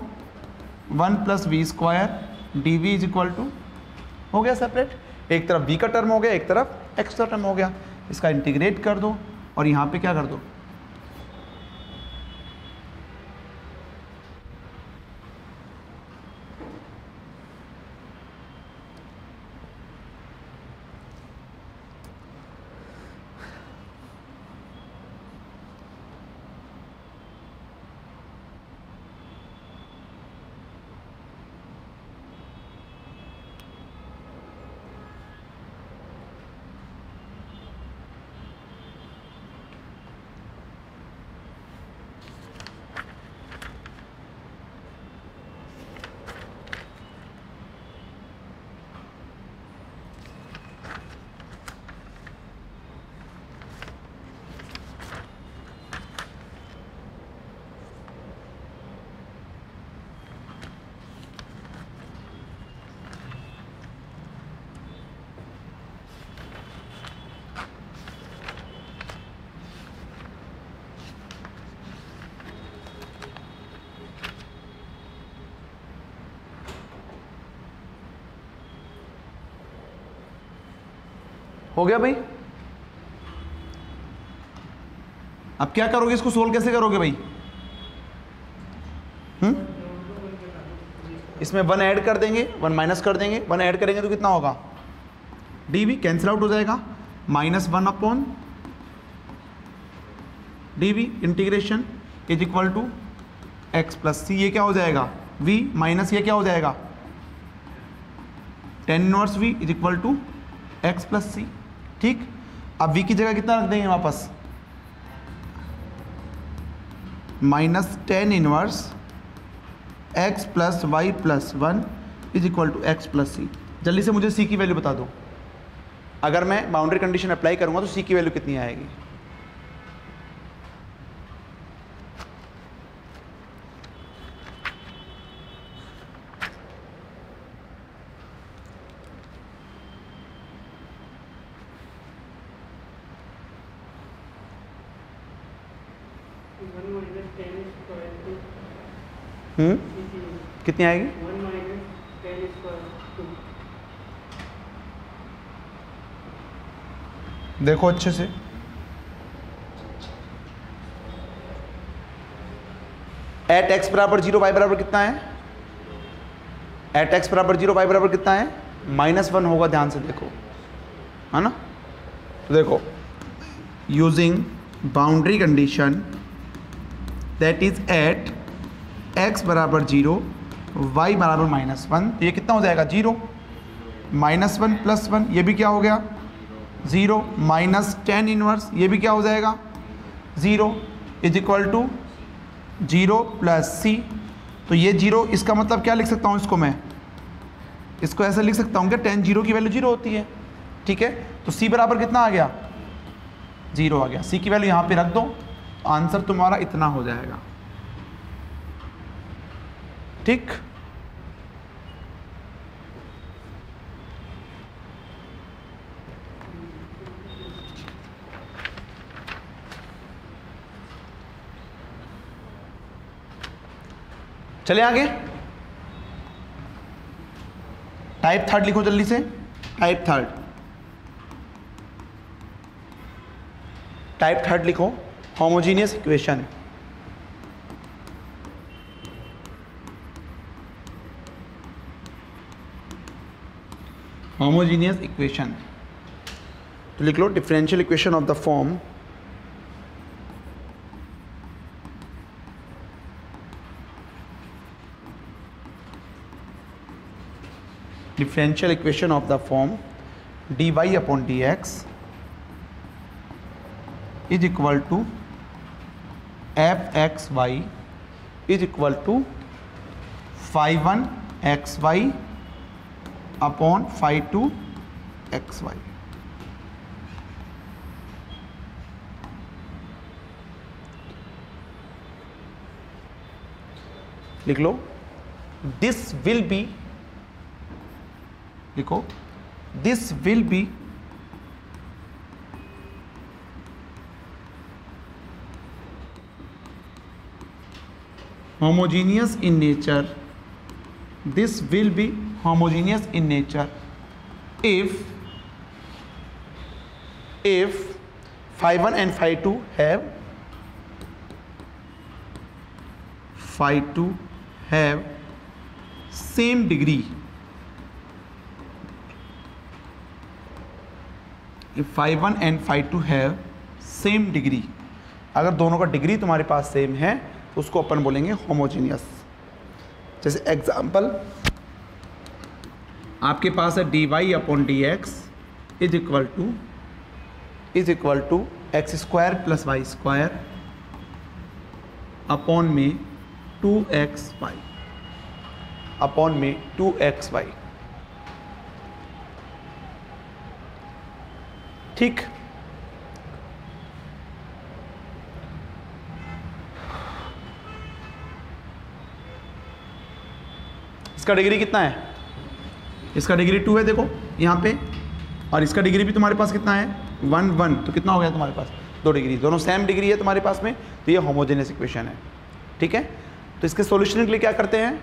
1 plus v square d v is equal to, हो गया सेपरेट, एक तरफ v का टर्म हो गया, एक तरफ x का टर्म हो गया। इसका इंटीग्रेट कर दो और यहाँ पे क्या कर दो, हो गया भाई। अब क्या करोगे, इसको सोल्व कैसे करोगे भाई, इसमें 1 ऐड कर देंगे, 1 माइनस कर देंगे, 1 ऐड करेंगे तो कितना होगा, डी वी कैंसिल आउट हो जाएगा, -1 upon d v integration is equal to x plus c, ये क्या हो जाएगा v माइनस ये क्या हो जाएगा tan inverse v is equal to x plus c. ठीक, अब v की जगह कितना रख देंगे वापस, -tan inverse x plus y plus 1 is equal to x plus c. जल्दी से मुझे c की वैल्यू बता दो, अगर मैं बाउंड्री कंडीशन अप्लाई करूंगा तो c की वैल्यू कितनी आएगी, कितनी आएगी, देखो अच्छे से, एट एक्स बराबर 0 वाई बराबर कितना है, एट एक्स बराबर 0 वाई बराबर कितना है, -1 होगा, ध्यान से देखो, है ना। तो देखो using boundary condition that is at x बराबर 0 y बराबर -1, तो ये कितना हो जाएगा 0, -1 प्लस 1 ये भी क्या हो गया 0, माइनस tan इनवर्स ये भी क्या हो जाएगा 0 इज इक्वल टू 0 प्लस सी। तो ये 0, इसका मतलब क्या लिख सकता हूँ इसको, मैं इसको ऐसा लिख सकता हूँ कि tan 0 की वैल्यू 0 होती है। ठीक है, तो c बराबर कितना आ गया 0 आ गया, c की वैल्यू यहाँ पे रख दो, आंसर तुम्हारा इतना हो जाएगा। ठीक, चले आगे, टाइप थर्ड लिखो जल्दी से, टाइप थर्ड लिखो, होमोजीनियस इक्वेशन। होमोजीनियस इक्वेशन तो लिख लो differential equation of the form dy upon dx is equal to fxy is equal to phi1 xy upon phi2 xy। लिख लो, दिस विल बी, लिखो this will be homogeneous in nature, this will be homogeneous in nature if phi1 and phi2 have same degree, if phi1 and phi2 have same degree, अगर दोनों का degree तुम्हारे पास same है तो उसको अपन बोलेंगे homogeneous. जैसे एग्जाम्पल, आपके पास है dy upon d x is equal to x square plus y square upon में 2xy अपॉन में 2xy। ठीक, इसका डिग्री कितना है? इसका डिग्री 2 है, देखो यहाँ पे, और इसका डिग्री भी तुम्हारे पास कितना है? 1 1। तो कितना हो गया तुम्हारे पास? 2 डिग्री, दोनों सेम डिग्री है तुम्हारे पास में, तो ये होमोजेनियस इक्वेशन है। ठीक है, तो इसके सॉल्यूशन के लिए क्या करते हैं?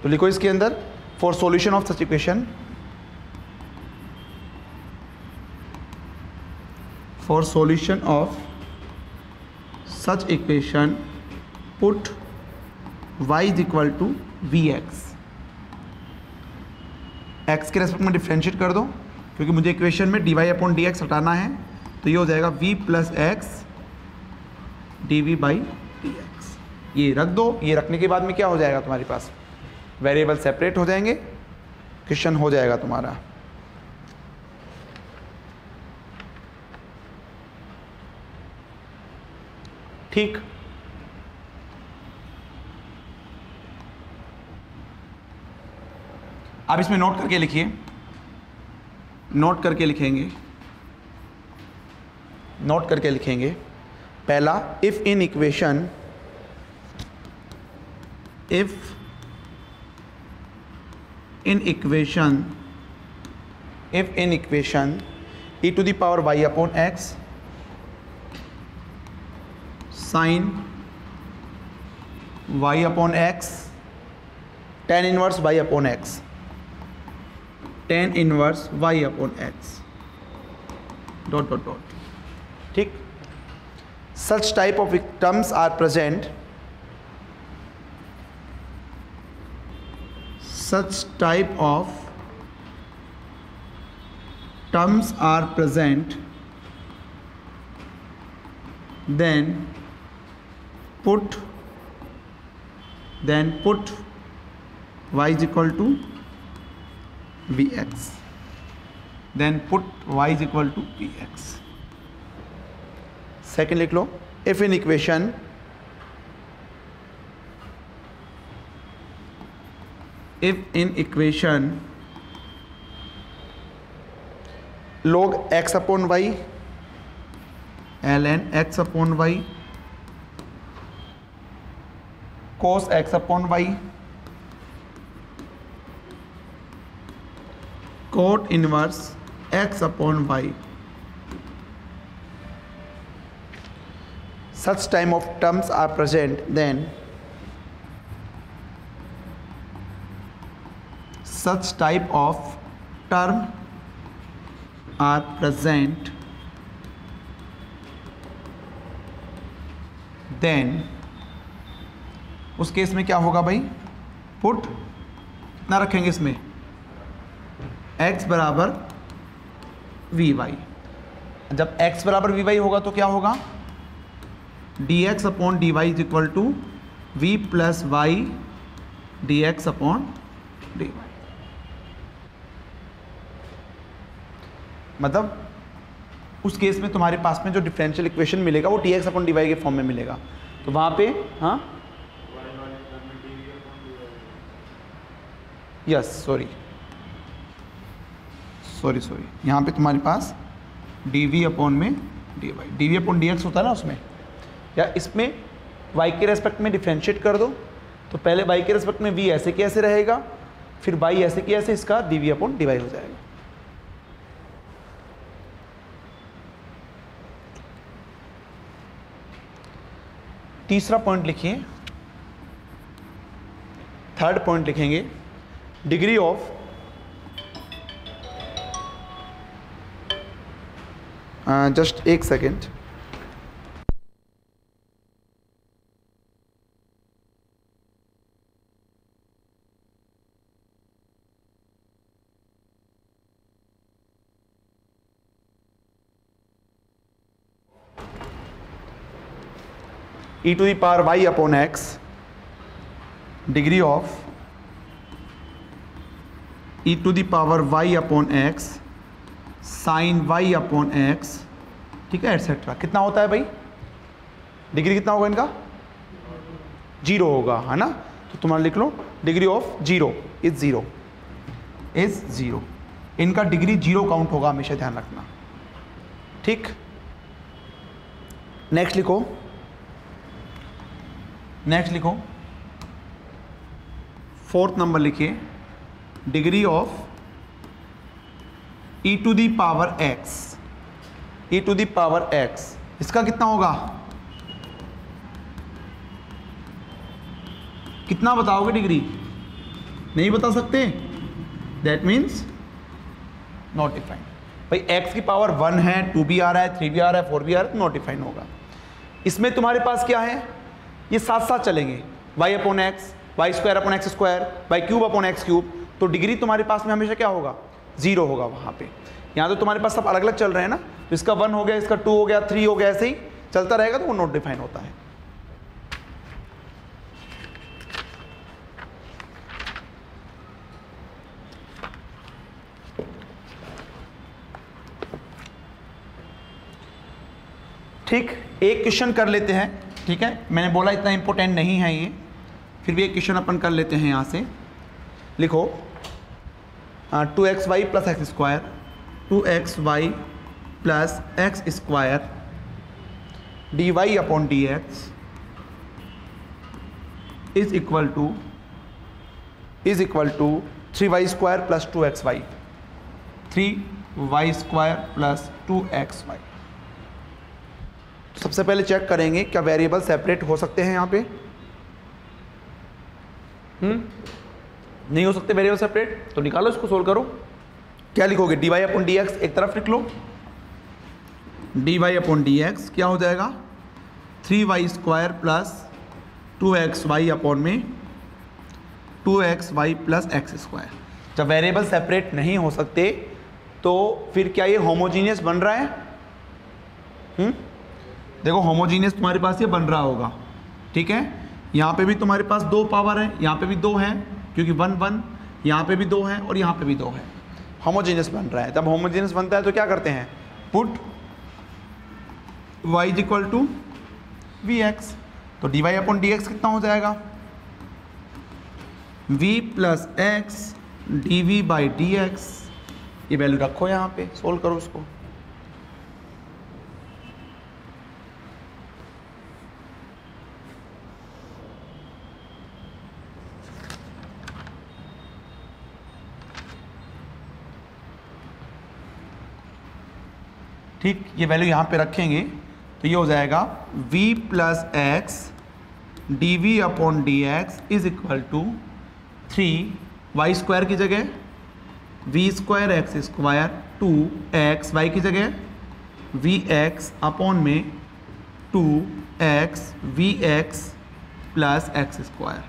तो लिखो इसके अंदर, for solution of such equation, for solution of such equation put y is equal to v x. X के रेस्पेक्ट में डिफ्रेंशिएट कर दो, क्योंकि मुझे इक्वेशन में dy अपॉन डी एक्स हटाना है, तो ये हो जाएगा v plus x d v by d x. ये रख दो, ये रखने के बाद में क्या हो जाएगा तुम्हारे पास? वेरिएबल सेपरेट हो जाएंगे, क्वेश्चन हो जाएगा तुम्हारा। ठीक, आप इसमें नोट करके लिखिए, नोट करके लिखेंगे, नोट करके लिखेंगे। पहला, if in equation e to the power y upon x sine y upon x tan inverse y upon x, tan inverse y upon x dot dot dot. ठीक, such type of terms are present, such type of terms are present, then put y is equal to vx, then put y is equal to vx। Second लिख लो, if in equation log x upon y ln x upon y cos x upon y cot inverse x upon y, such time of terms are present, then such type of term are present, then उस case में क्या होगा भाई? Put कितना रखेंगे इसमें? x बराबर v y. जब x बराबर वी वाई होगा तो क्या होगा? D x upon d y is equal to v plus y d x upon d y. मतलब उस केस में तुम्हारे पास में जो डिफरेंशियल इक्वेशन मिलेगा वो d x upon d y के फॉर्म में मिलेगा। तो वहाँ पे हाँ यस सॉरी यहाँ पे तुम्हारे पास dv अपॉन में dy, dv अपॉन dx होता है ना उसमें, या इसमें y के रेस्पेक्ट में डिफ्रेंशिएट कर दो। तो पहले y के रेस्पेक्ट में v ऐसे के ऐसे रहेगा, फिर y ऐसे के ऐसे, इसका dv अपॉन dy हो जाएगा। तीसरा पॉइंट लिखिए, थर्ड पॉइंट लिखेंगे, डिग्री ऑफ जस्ट एक second, e to the power y upon x, degree of e to the power y upon x sine y upon x, ठीक है, एटसेट्रा। कितना होता है भाई, डिग्री कितना होगा इनका, 0 होगा, है ना। तो तुम्हारा लिख लो डिग्री ऑफ 0 इज 0, इनका डिग्री 0 काउंट होगा, हमेशा ध्यान रखना, ठीक। नेक्स्ट लिखो, फोर्थ नंबर लिखिए, degree of e to the power x, इसका कितना होगा, कितना बताओगे डिग्री, नहीं बता सकते, दैट मीन्स नॉट डिफाइंड। भाई x की पावर 1 है, 2 भी आ रहा है, 3 भी आ रहा है, 4 भी आ रहा है, तो नॉट डिफाइंड होगा। इसमें तुम्हारे पास क्या है, ये साथ साथ चलेंगे, y upon x, y square upon x square, y cube upon x cube, तो डिग्री तुम्हारे पास में हमेशा क्या होगा, 0 होगा वहाँ पे। यहाँ तो तुम्हारे पास सब अलग अलग चल रहे हैं ना, तो इसका 1 हो गया, इसका 2 हो गया, 3 हो गया, ऐसे ही चलता रहेगा, तो वो नॉट डिफाइन होता है। ठीक, एक क्वेश्चन कर लेते हैं, ठीक है, मैंने बोला इतना इंपॉर्टेंट नहीं है ये, फिर भी एक क्वेश्चन अपन कर लेते हैं। यहाँ से लिखो 2xy plus x square, 2xy plus x square dy upon dx is equal to 3y square plus 2xy, 3y square plus 2xy। सबसे पहले चेक करेंगे क्या वेरिएबल सेपरेट हो सकते हैं यहाँ पे, नहीं हो सकते वेरिएबल सेपरेट, तो निकालो इसको, सोल्व करो। क्या लिखोगे, dy अपॉन dx एक तरफ लिख लो, dy अपॉन dx क्या हो जाएगा, 3y square plus 2xy upon में 2xy प्लस एक्स स्क्वायर। जब वेरिएबल सेपरेट नहीं हो सकते तो फिर क्या ये होमोजीनियस बन रहा है, देखो होमोजीनियस तुम्हारे पास ये बन रहा होगा, ठीक है। यहाँ पे भी तुम्हारे पास 2 पावर है, यहाँ पे भी 2 है, क्योंकि 1 1, यहाँ पे भी 2 है और यहाँ पे भी 2 है, होमोजीनियस बन रहा है। जब होमोजीनियस बनता है तो क्या करते हैं, put y is equal to vx, तो dy अपॉन dx कितना हो जाएगा, v plus x d by d x, ये वैल्यू रखो यहाँ पे, सोल्व करो इसको। ठीक, ये वैल्यू यहाँ पे रखेंगे तो ये हो जाएगा v plus x d v upon d x is equal to 3y square की जगह v square x square 2xy की जगह vx अपॉन में 2x vx plus x square.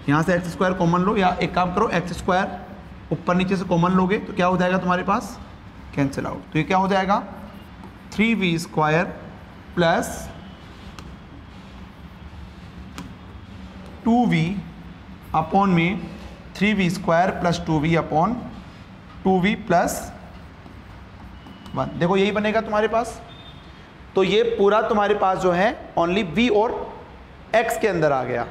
यहाँ से एक्स स्क्वायर कॉमन लो, या एक काम करो, एक्स स्क्वायर ऊपर नीचे से कॉमन लोगे तो क्या हो जाएगा तुम्हारे पास, कैंसिल आउट। तो ये क्या हो जाएगा, 3v square plus 2v upon में 3v square plus 2v upon 2v plus 1। देखो यही बनेगा तुम्हारे पास। तो ये पूरा तुम्हारे पास जो है ओनली v और x के अंदर आ गया,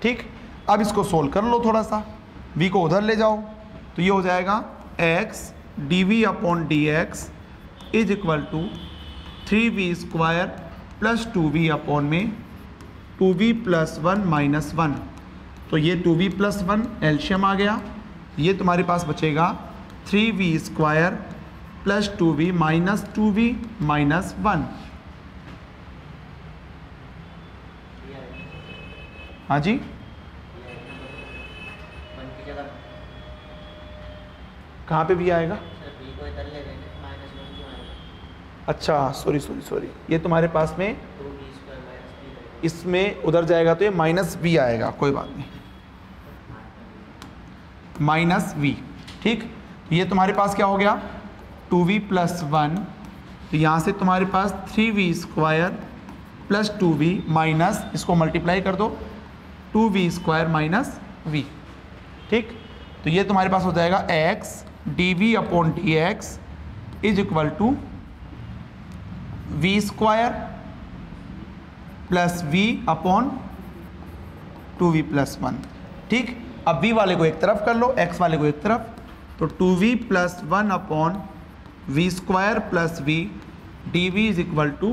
ठीक। अब इसको सोल्व कर लो थोड़ा सा, v को उधर ले जाओ तो ये हो जाएगा x dv upon dx is equal to 3v square plus 2v upon में 2v प्लस 1 माइनस 1। तो ये 2v प्लस 1 एल्शियम आ गया, ये तुम्हारे पास बचेगा 3v square plus 2v minus 2v minus 1। हाँ जी, कहाँ पे भी आएगा? अच्छा सॉरी, ये तुम्हारे पास में इसमें उधर जाएगा तो ये माइनस बी आएगा, कोई बात नहीं, माइनस वी। ठीक, तो ये तुम्हारे पास क्या हो गया 2v प्लस 1, तो यहाँ से तुम्हारे पास 3v square plus 2v minus, इसको मल्टीप्लाई कर दो 2v स्क्वायर माइनस v। ठीक, तो ये तुम्हारे पास हो जाएगा x dv upon dx is equal to v square plus v upon 2v plus 1। ठीक, अब v वाले को एक तरफ कर लो, x वाले को एक तरफ, तो 2v plus 1 upon v square plus v dv is equal to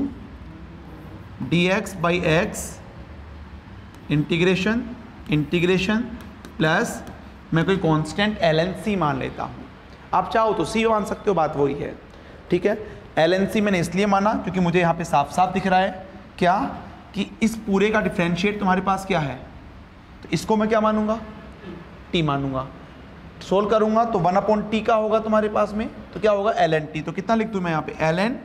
dx by x integration plus मैं कोई कांस्टेंट ln c मान लेता हूँ। आप चाहो तो c मान सकते हो, बात वही है। ठीक है, ln c मैंने इसलिए माना क्योंकि मुझे यहाँ पे साफ साफ दिख रहा है क्या कि इस पूरे का डिफरेंशिएट तुम्हारे पास क्या है, तो इसको मैं क्या मानूंगा t मानूंगा। सोल्व करूंगा तो 1 अपॉन टी का होगा तुम्हारे पास में, तो क्या होगा ln t। तो कितना लिख दूँ मैं यहाँ पे ln,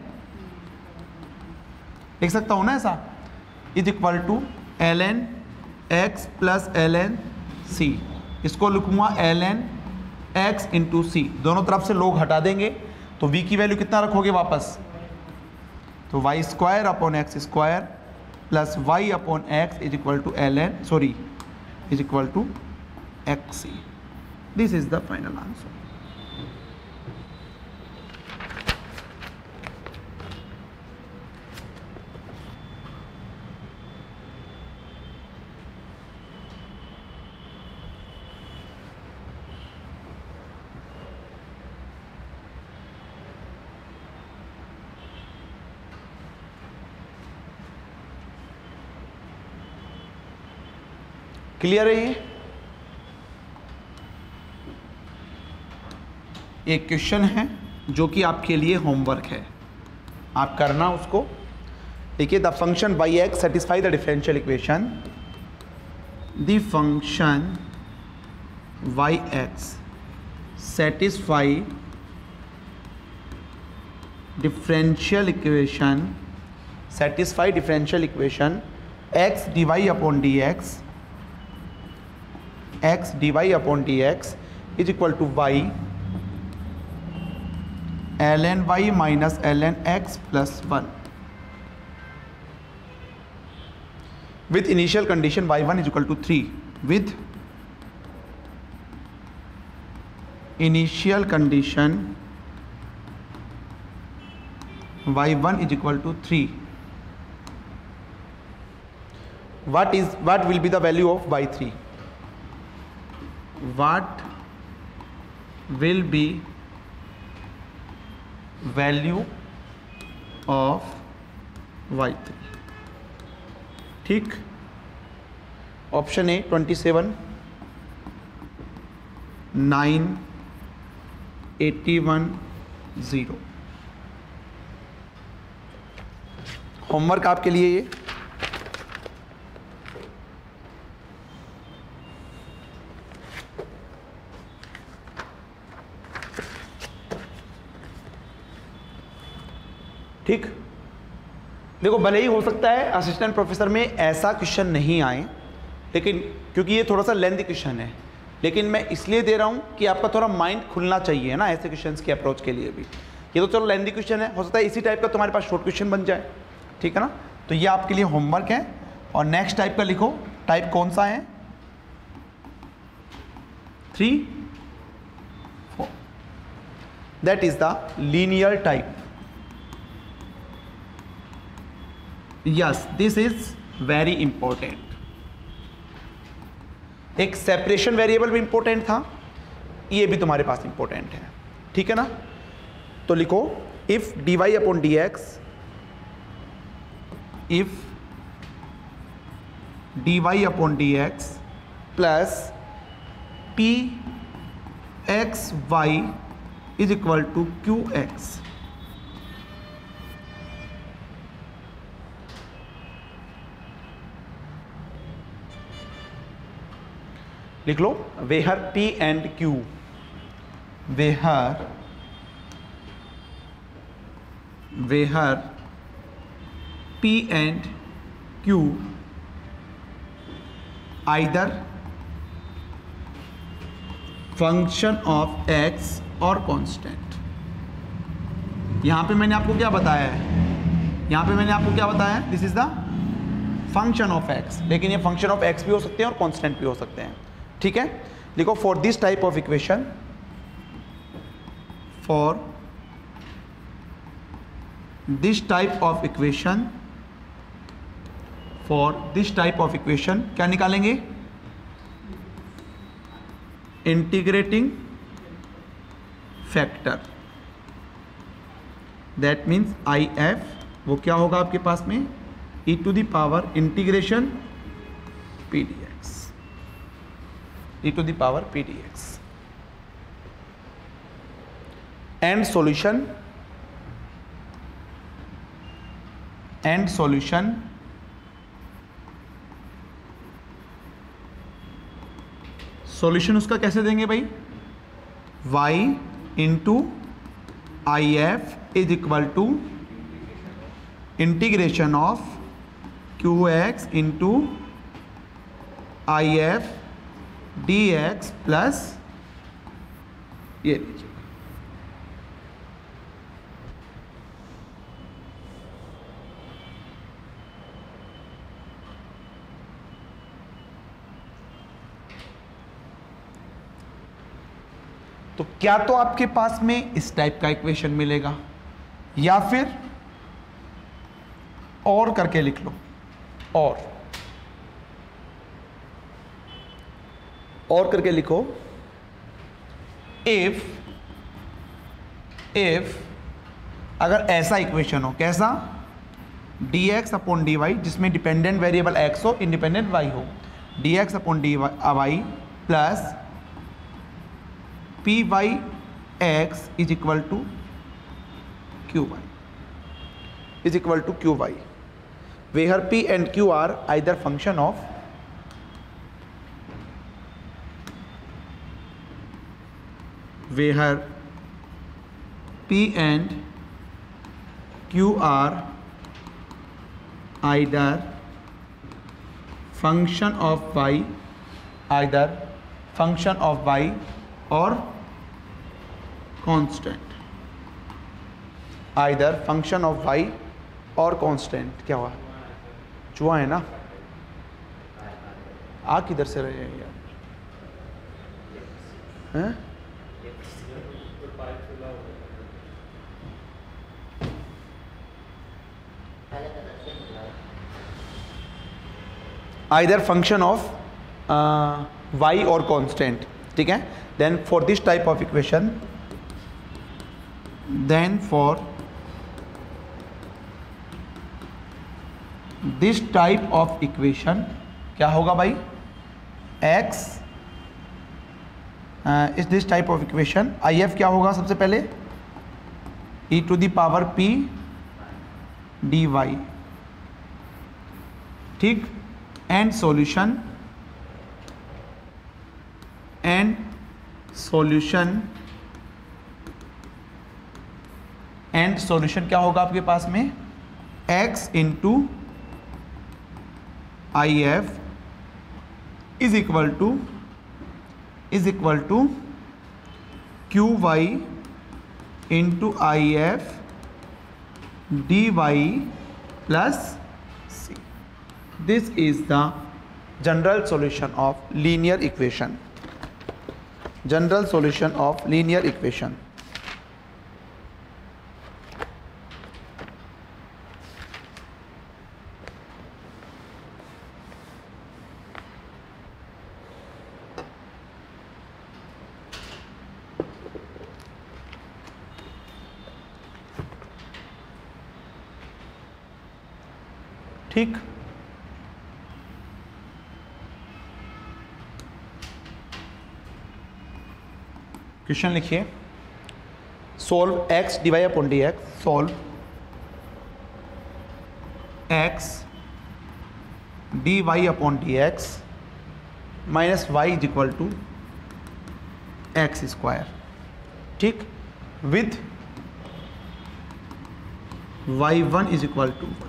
लिख सकता हूँ ना ऐसा, is equal to ln x प्लस ln c। इसको लिखूंगा ln x इंटू सी, दोनों तरफ से लोग हटा देंगे तो v की वैल्यू कितना रखोगे वापस, तो y square upon x square plus y upon x is equal to is equal to xc। This is the final answer. Clear है? ये एक क्वेश्चन है जो कि आपके लिए होमवर्क है, आप करना उसको। देखिए, the function by x satisfy the differential equation, the function y x satisfy differential equation x d y upon d x x dy upon dx is equal to y ln y minus ln x plus 1 with initial condition y1 is equal to 3, with initial condition y1 is equal to 3। what will be the value of y3? What will be value of y3? ठीक, option A 27, 9, 81, 0। Homework आपके लिए ये। ठीक, देखो भले ही हो सकता है असिस्टेंट प्रोफेसर में ऐसा क्वेश्चन नहीं आए, लेकिन क्योंकि ये थोड़ा सा लेंथी क्वेश्चन है, लेकिन मैं इसलिए दे रहा हूँ कि आपका थोड़ा माइंड खुलना चाहिए ना ऐसे क्वेश्चंस के अप्रोच के लिए भी। ये तो चलो लेंथी क्वेश्चन है, हो सकता है इसी टाइप का तुम्हारे पास शॉर्ट क्वेश्चन बन जाए, ठीक है ना। तो ये आपके लिए होमवर्क है। और नेक्स्ट टाइप का लिखो, टाइप कौन सा है, 3, 4, that is the linear type. Yes, this is very important. एक सेपरेशन वेरिएबल भी इंपॉर्टेंट था, ये भी तुम्हारे पास इंपॉर्टेंट है, ठीक है ना। तो लिखो if dy upon d x, if dy upon d x plus p x y is equal to q x, लिख लो where P and Q, where P and Q either function of x और constant. यहां पे मैंने आपको क्या बताया है, यहां पे मैंने आपको क्या बताया है, this is the function of x, लेकिन ये फंक्शन ऑफ x भी हो सकते हैं और कांस्टेंट भी हो सकते हैं, ठीक है। लिखो for this type of equation, for this type of equation, for this type of equation क्या निकालेंगे, integrating factor, that means I F, वो क्या होगा आपके पास में, e to the power integration p d x, e to the power p dx, and solution solution उसका कैसे देंगे भाई, y into I F is equal to integration of q x into I F d x plus ये लीजिए, तो क्या तो आपके पास में इस टाइप का इक्वेशन मिलेगा, या फिर और करके लिख लो, और करके लिखो, इफ अगर ऐसा इक्वेशन हो, कैसा, dx अपॉन dy जिसमें डिपेंडेंट वेरिएबल x हो, इंडिपेंडेंट y हो, dx upon dy plus p y x is equal to q y, where p and q are either function of where P and Q are either function of y, or constant, either function of y और constant। क्या हुआ, चूहा है ना, आ किधर से रहे हैं यार, हैं? आइदर फंक्शन ऑफ y और कांस्टेंट, ठीक है। Then for this type of equation, then for this type of equation क्या होगा भाई, x इस this type of equation I F क्या होगा, सबसे पहले e to the power p dy, ठीक, एंड सॉल्यूशन क्या होगा आपके पास में, x into I F is equal to q y into I F d y plus c. This is the general solution of linear equation. General solution of linear equation. ठीक, question लिखिए, solve x divide upon d x, solve x d y upon d x minus y is equal to x square, ठीक, with y1 is equal to 1।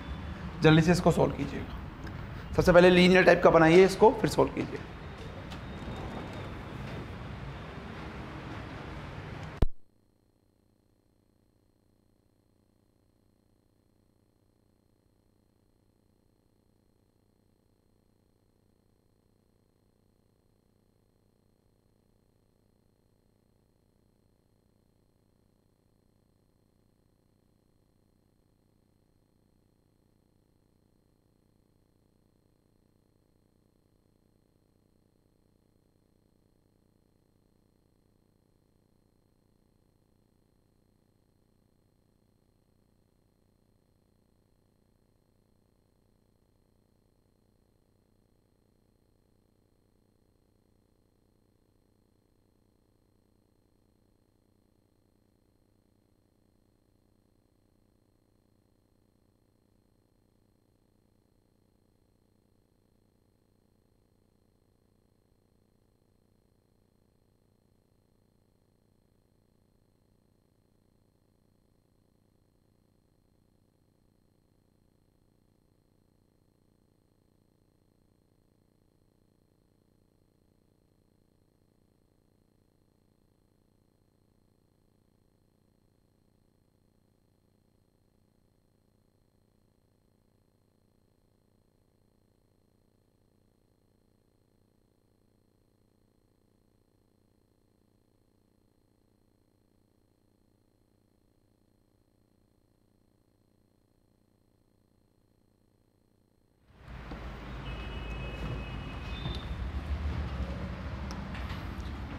जल्दी से इसको solve कीजिएगा। सबसे पहले linear type का बनाइए इसको, फिर सोल्व कीजिए।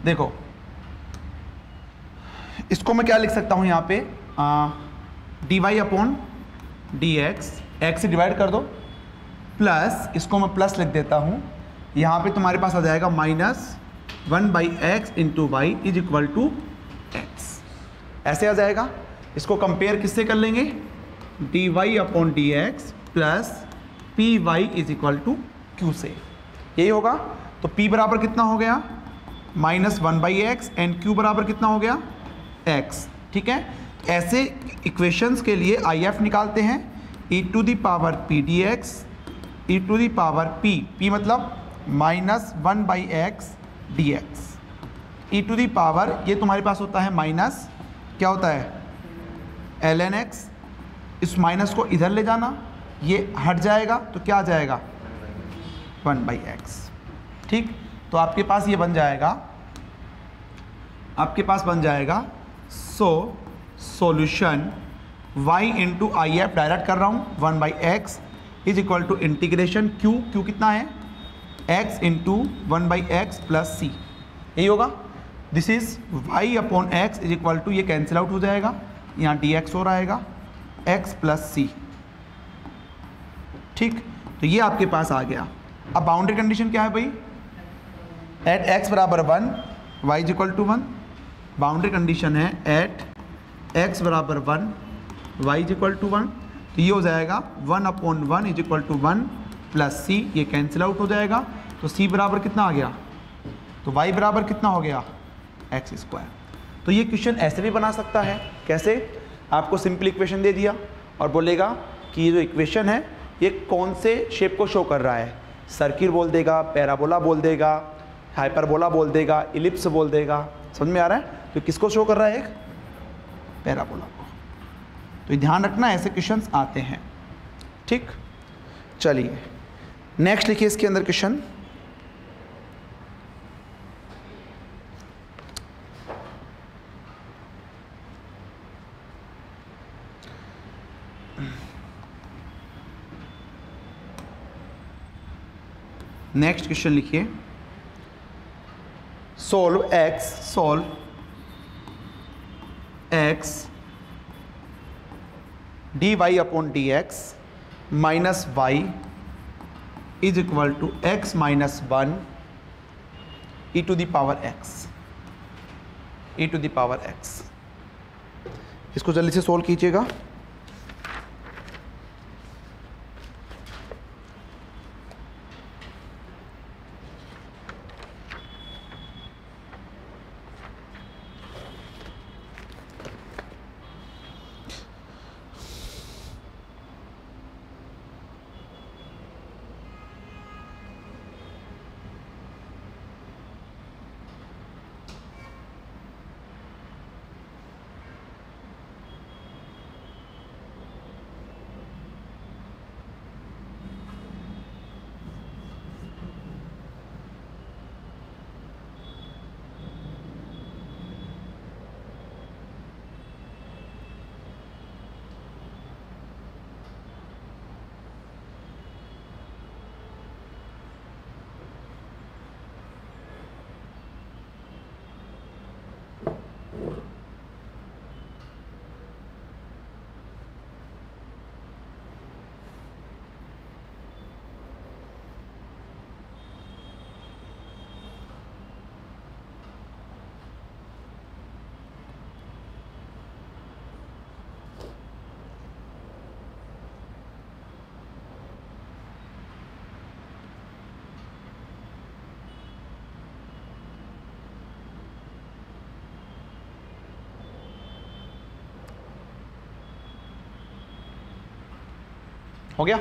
देखो, इसको मैं क्या लिख सकता हूं यहां पे, d y upon d x, x से डिवाइड कर दो, प्लस इसको मैं प्लस लिख देता हूं, यहां पे तुम्हारे पास आ जाएगा -1/x into y is equal to x, ऐसे आ जाएगा। इसको कंपेयर किससे कर लेंगे, d y upon d x plus p y is equal to q से, यही होगा। तो p बराबर कितना हो गया, -1/x एंड q बराबर कितना हो गया, x, ठीक है। ऐसे इक्वेशंस के लिए IF निकालते हैं, e to the power p dx, e to the power p मतलब -1/x dx, e to the power, ये तुम्हारे पास होता है माइनस, क्या होता है ln x, इस माइनस को इधर ले जाना, ये हट जाएगा तो क्या आ जाएगा 1/x, ठीक। तो आपके पास ये बन जाएगा, आपके पास बन जाएगा solution y into I F direct कर रहा हूँ 1/x is equal to integration q कितना है x into 1/x plus c, यही होगा। This is y upon x is equal to, ये कैंसिल आउट हो जाएगा, यहाँ dx हो रहेगा x प्लस c, ठीक। तो ये आपके पास आ गया। अब बाउंड्री कंडीशन क्या है भाई, एट x बराबर 1 y is equal to 1, boundary condition है एट x बराबर 1 y इज इक्वल टू 1, तो ये हो जाएगा 1/1 is equal to 1 plus c, ये कैंसिल आउट हो जाएगा, तो c बराबर कितना आ गया, तो y बराबर कितना हो गया x स्क्वायर। तो ये क्वेश्चन ऐसे भी बना सकता है, कैसे, आपको सिंपल इक्वेशन दे दिया और बोलेगा कि ये जो इक्वेशन है ये कौन से शेप को शो कर रहा है, सर्किल बोल देगा, पैराबोला बोल देगा, हाइपरबोला बोल देगा, इलिप्स बोल देगा, समझ में आ रहा है। तो किसको शो कर रहा है, एक पैराबोला को। तो ध्यान रखना ऐसे क्वेश्चंस आते हैं, ठीक। चलिए नेक्स्ट लिखिए इसके अंदर क्वेश्चन, नेक्स्ट क्वेश्चन लिखिए, solve x dy upon dx minus y is equal to x minus 1 e to the power x, e to the power x. इसको जल्दी से सोल्व कीजिएगा। हो गया?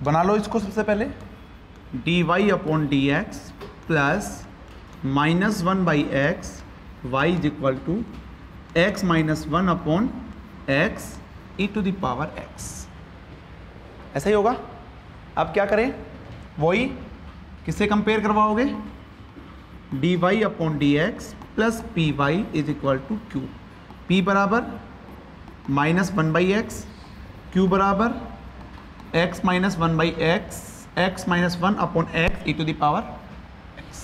बना लो इसको सबसे पहले, d y upon d x plus minus 1 by x y is equal to x minus 1 upon x e to the power x. ऐसा ही होगा। अब क्या करें, वही किससे कंपेयर करवाओगे, d y upon d x plus p y is equal to q. P बराबर माइनस 1 बाई एक्स, क्यू बराबर x minus 1 by x, x minus 1 upon x e to the power x.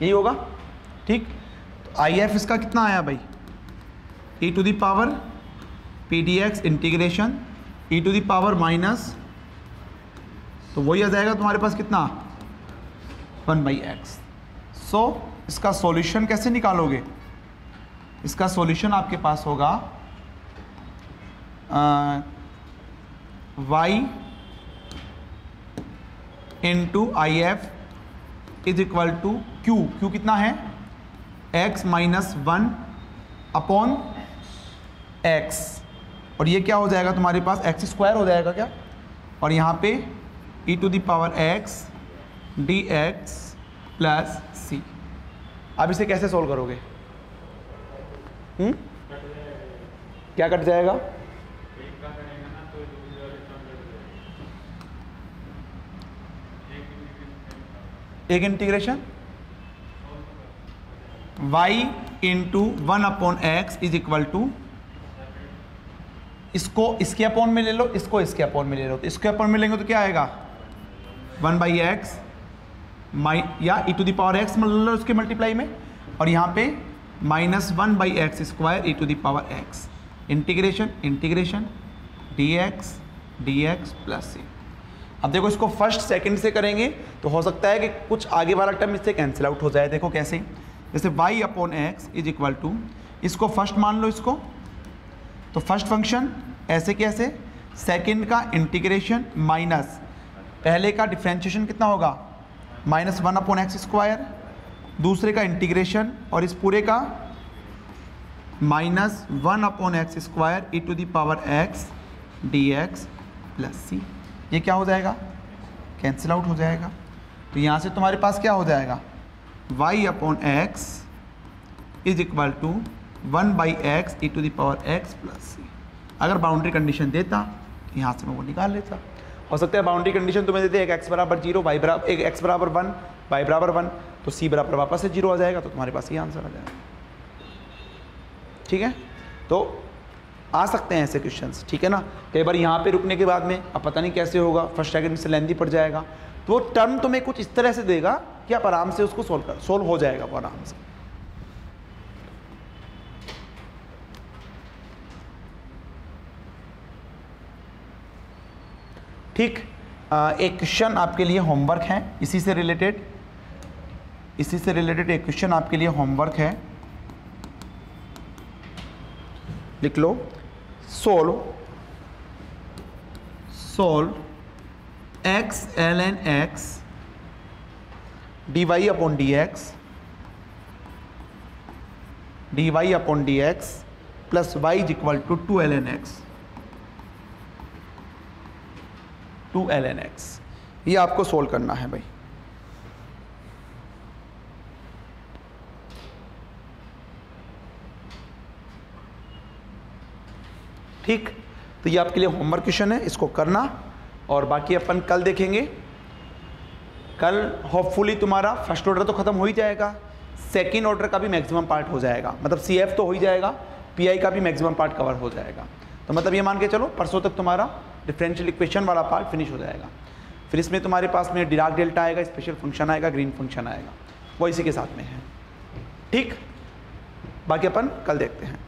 यही होगा, ठीक। तो I F इसका कितना आया भाई, e to the power p d x integration e to the power minus, तो वही आ जाएगा तुम्हारे पास कितना 1 बाई एक्स। सो इसका सॉल्यूशन कैसे निकालोगे, इसका सॉल्यूशन आपके पास होगा y into I F is equal to q. Q कितना है, x माइनस 1 अपॉन एक्स, और ये क्या हो जाएगा तुम्हारे पास, एक्स स्क्वायर हो जाएगा क्या, और यहाँ पे e to the power x d x plus c. अब इसे कैसे सोल्व करोगे, क्या कट जाएगा, एक integration y into 1 upon x is equal to, इसको इसके अपॉन में ले लो, इसको इसके अपॉन में ले लो, तो इसके अपॉन में लेंगे तो क्या आएगा 1 बाई एक्स या e to the power x ले लो उसके मल्टीप्लाई में, और यहाँ पे minus 1 by x square e to the power x integration integration d x plus c. अब देखो इसको फर्स्ट सेकंड से करेंगे तो हो सकता है कि कुछ आगे वाला टर्म इससे कैंसिल आउट हो जाए। देखो कैसे, जैसे y upon x is equal to, इसको फर्स्ट मान लो इसको, तो फर्स्ट फंक्शन ऐसे कैसे, सेकंड का इंटीग्रेशन माइनस पहले का डिफ्रेंशिएशन कितना होगा माइनस 1 अपॉन एक्स स्क्वायर, दूसरे का इंटीग्रेशन और इस पूरे का minus 1 upon x square e to the power x d x plus c. ये क्या हो जाएगा, कैंसिल आउट हो जाएगा। तो यहाँ से तुम्हारे पास क्या हो जाएगा, y upon x is equal to 1/x e to the power x plus c. अगर बाउंड्री कंडीशन देता यहाँ से मैं वो निकाल लेता। हो सकता है बाउंड्री कंडीशन तुम्हें देते एक x बराबर 0, y बराबर एक x बराबर 1, y बराबर 1, तो c बराबर वापस से 0 आ जाएगा, तो तुम्हारे पास ये आंसर आ जाएगा। ठीक है, तो आ सकते हैं ऐसे क्वेश्चंस, ठीक है ना। कई बार यहाँ पे रुकने के बाद में अब पता नहीं कैसे होगा, फर्स्ट सेकंड से लेंथी पड़ जाएगा, तो वो टर्म तुम्हें कुछ इस तरह से देगा कि आप आराम से उसको सोल्व हो जाएगा वो आराम से। ठीक, एक क्वेश्चन आपके लिए होमवर्क है, इसी से रिलेटेड एक क्वेश्चन आपके लिए होमवर्क है, लिख लो। Solve x ln x dy upon dx plus y is equal to 2 ln x। ये आपको सोल्व करना है भाई। ठीक, तो ये आपके लिए होमवर्क क्वेश्चन है, इसको करना, और बाकी अपन कल देखेंगे। कल होपफुली तुम्हारा फर्स्ट ऑर्डर तो खत्म हो ही जाएगा, सेकंड ऑर्डर का भी मैक्सिमम पार्ट हो जाएगा, मतलब CF तो हो ही जाएगा, PI का भी मैक्सिमम पार्ट कवर हो जाएगा। तो मतलब ये मान के चलो परसों तक तुम्हारा डिफरेंशियल इक्वेशन वाला पार्ट फिनिश हो जाएगा। फिर इसमें तुम्हारे पास में डिराक डेल्टा आएगा, स्पेशल फंक्शन आएगा, ग्रीन फंक्शन आएगा, वो इसी के साथ में है। ठीक, बाकी अपन कल देखते हैं।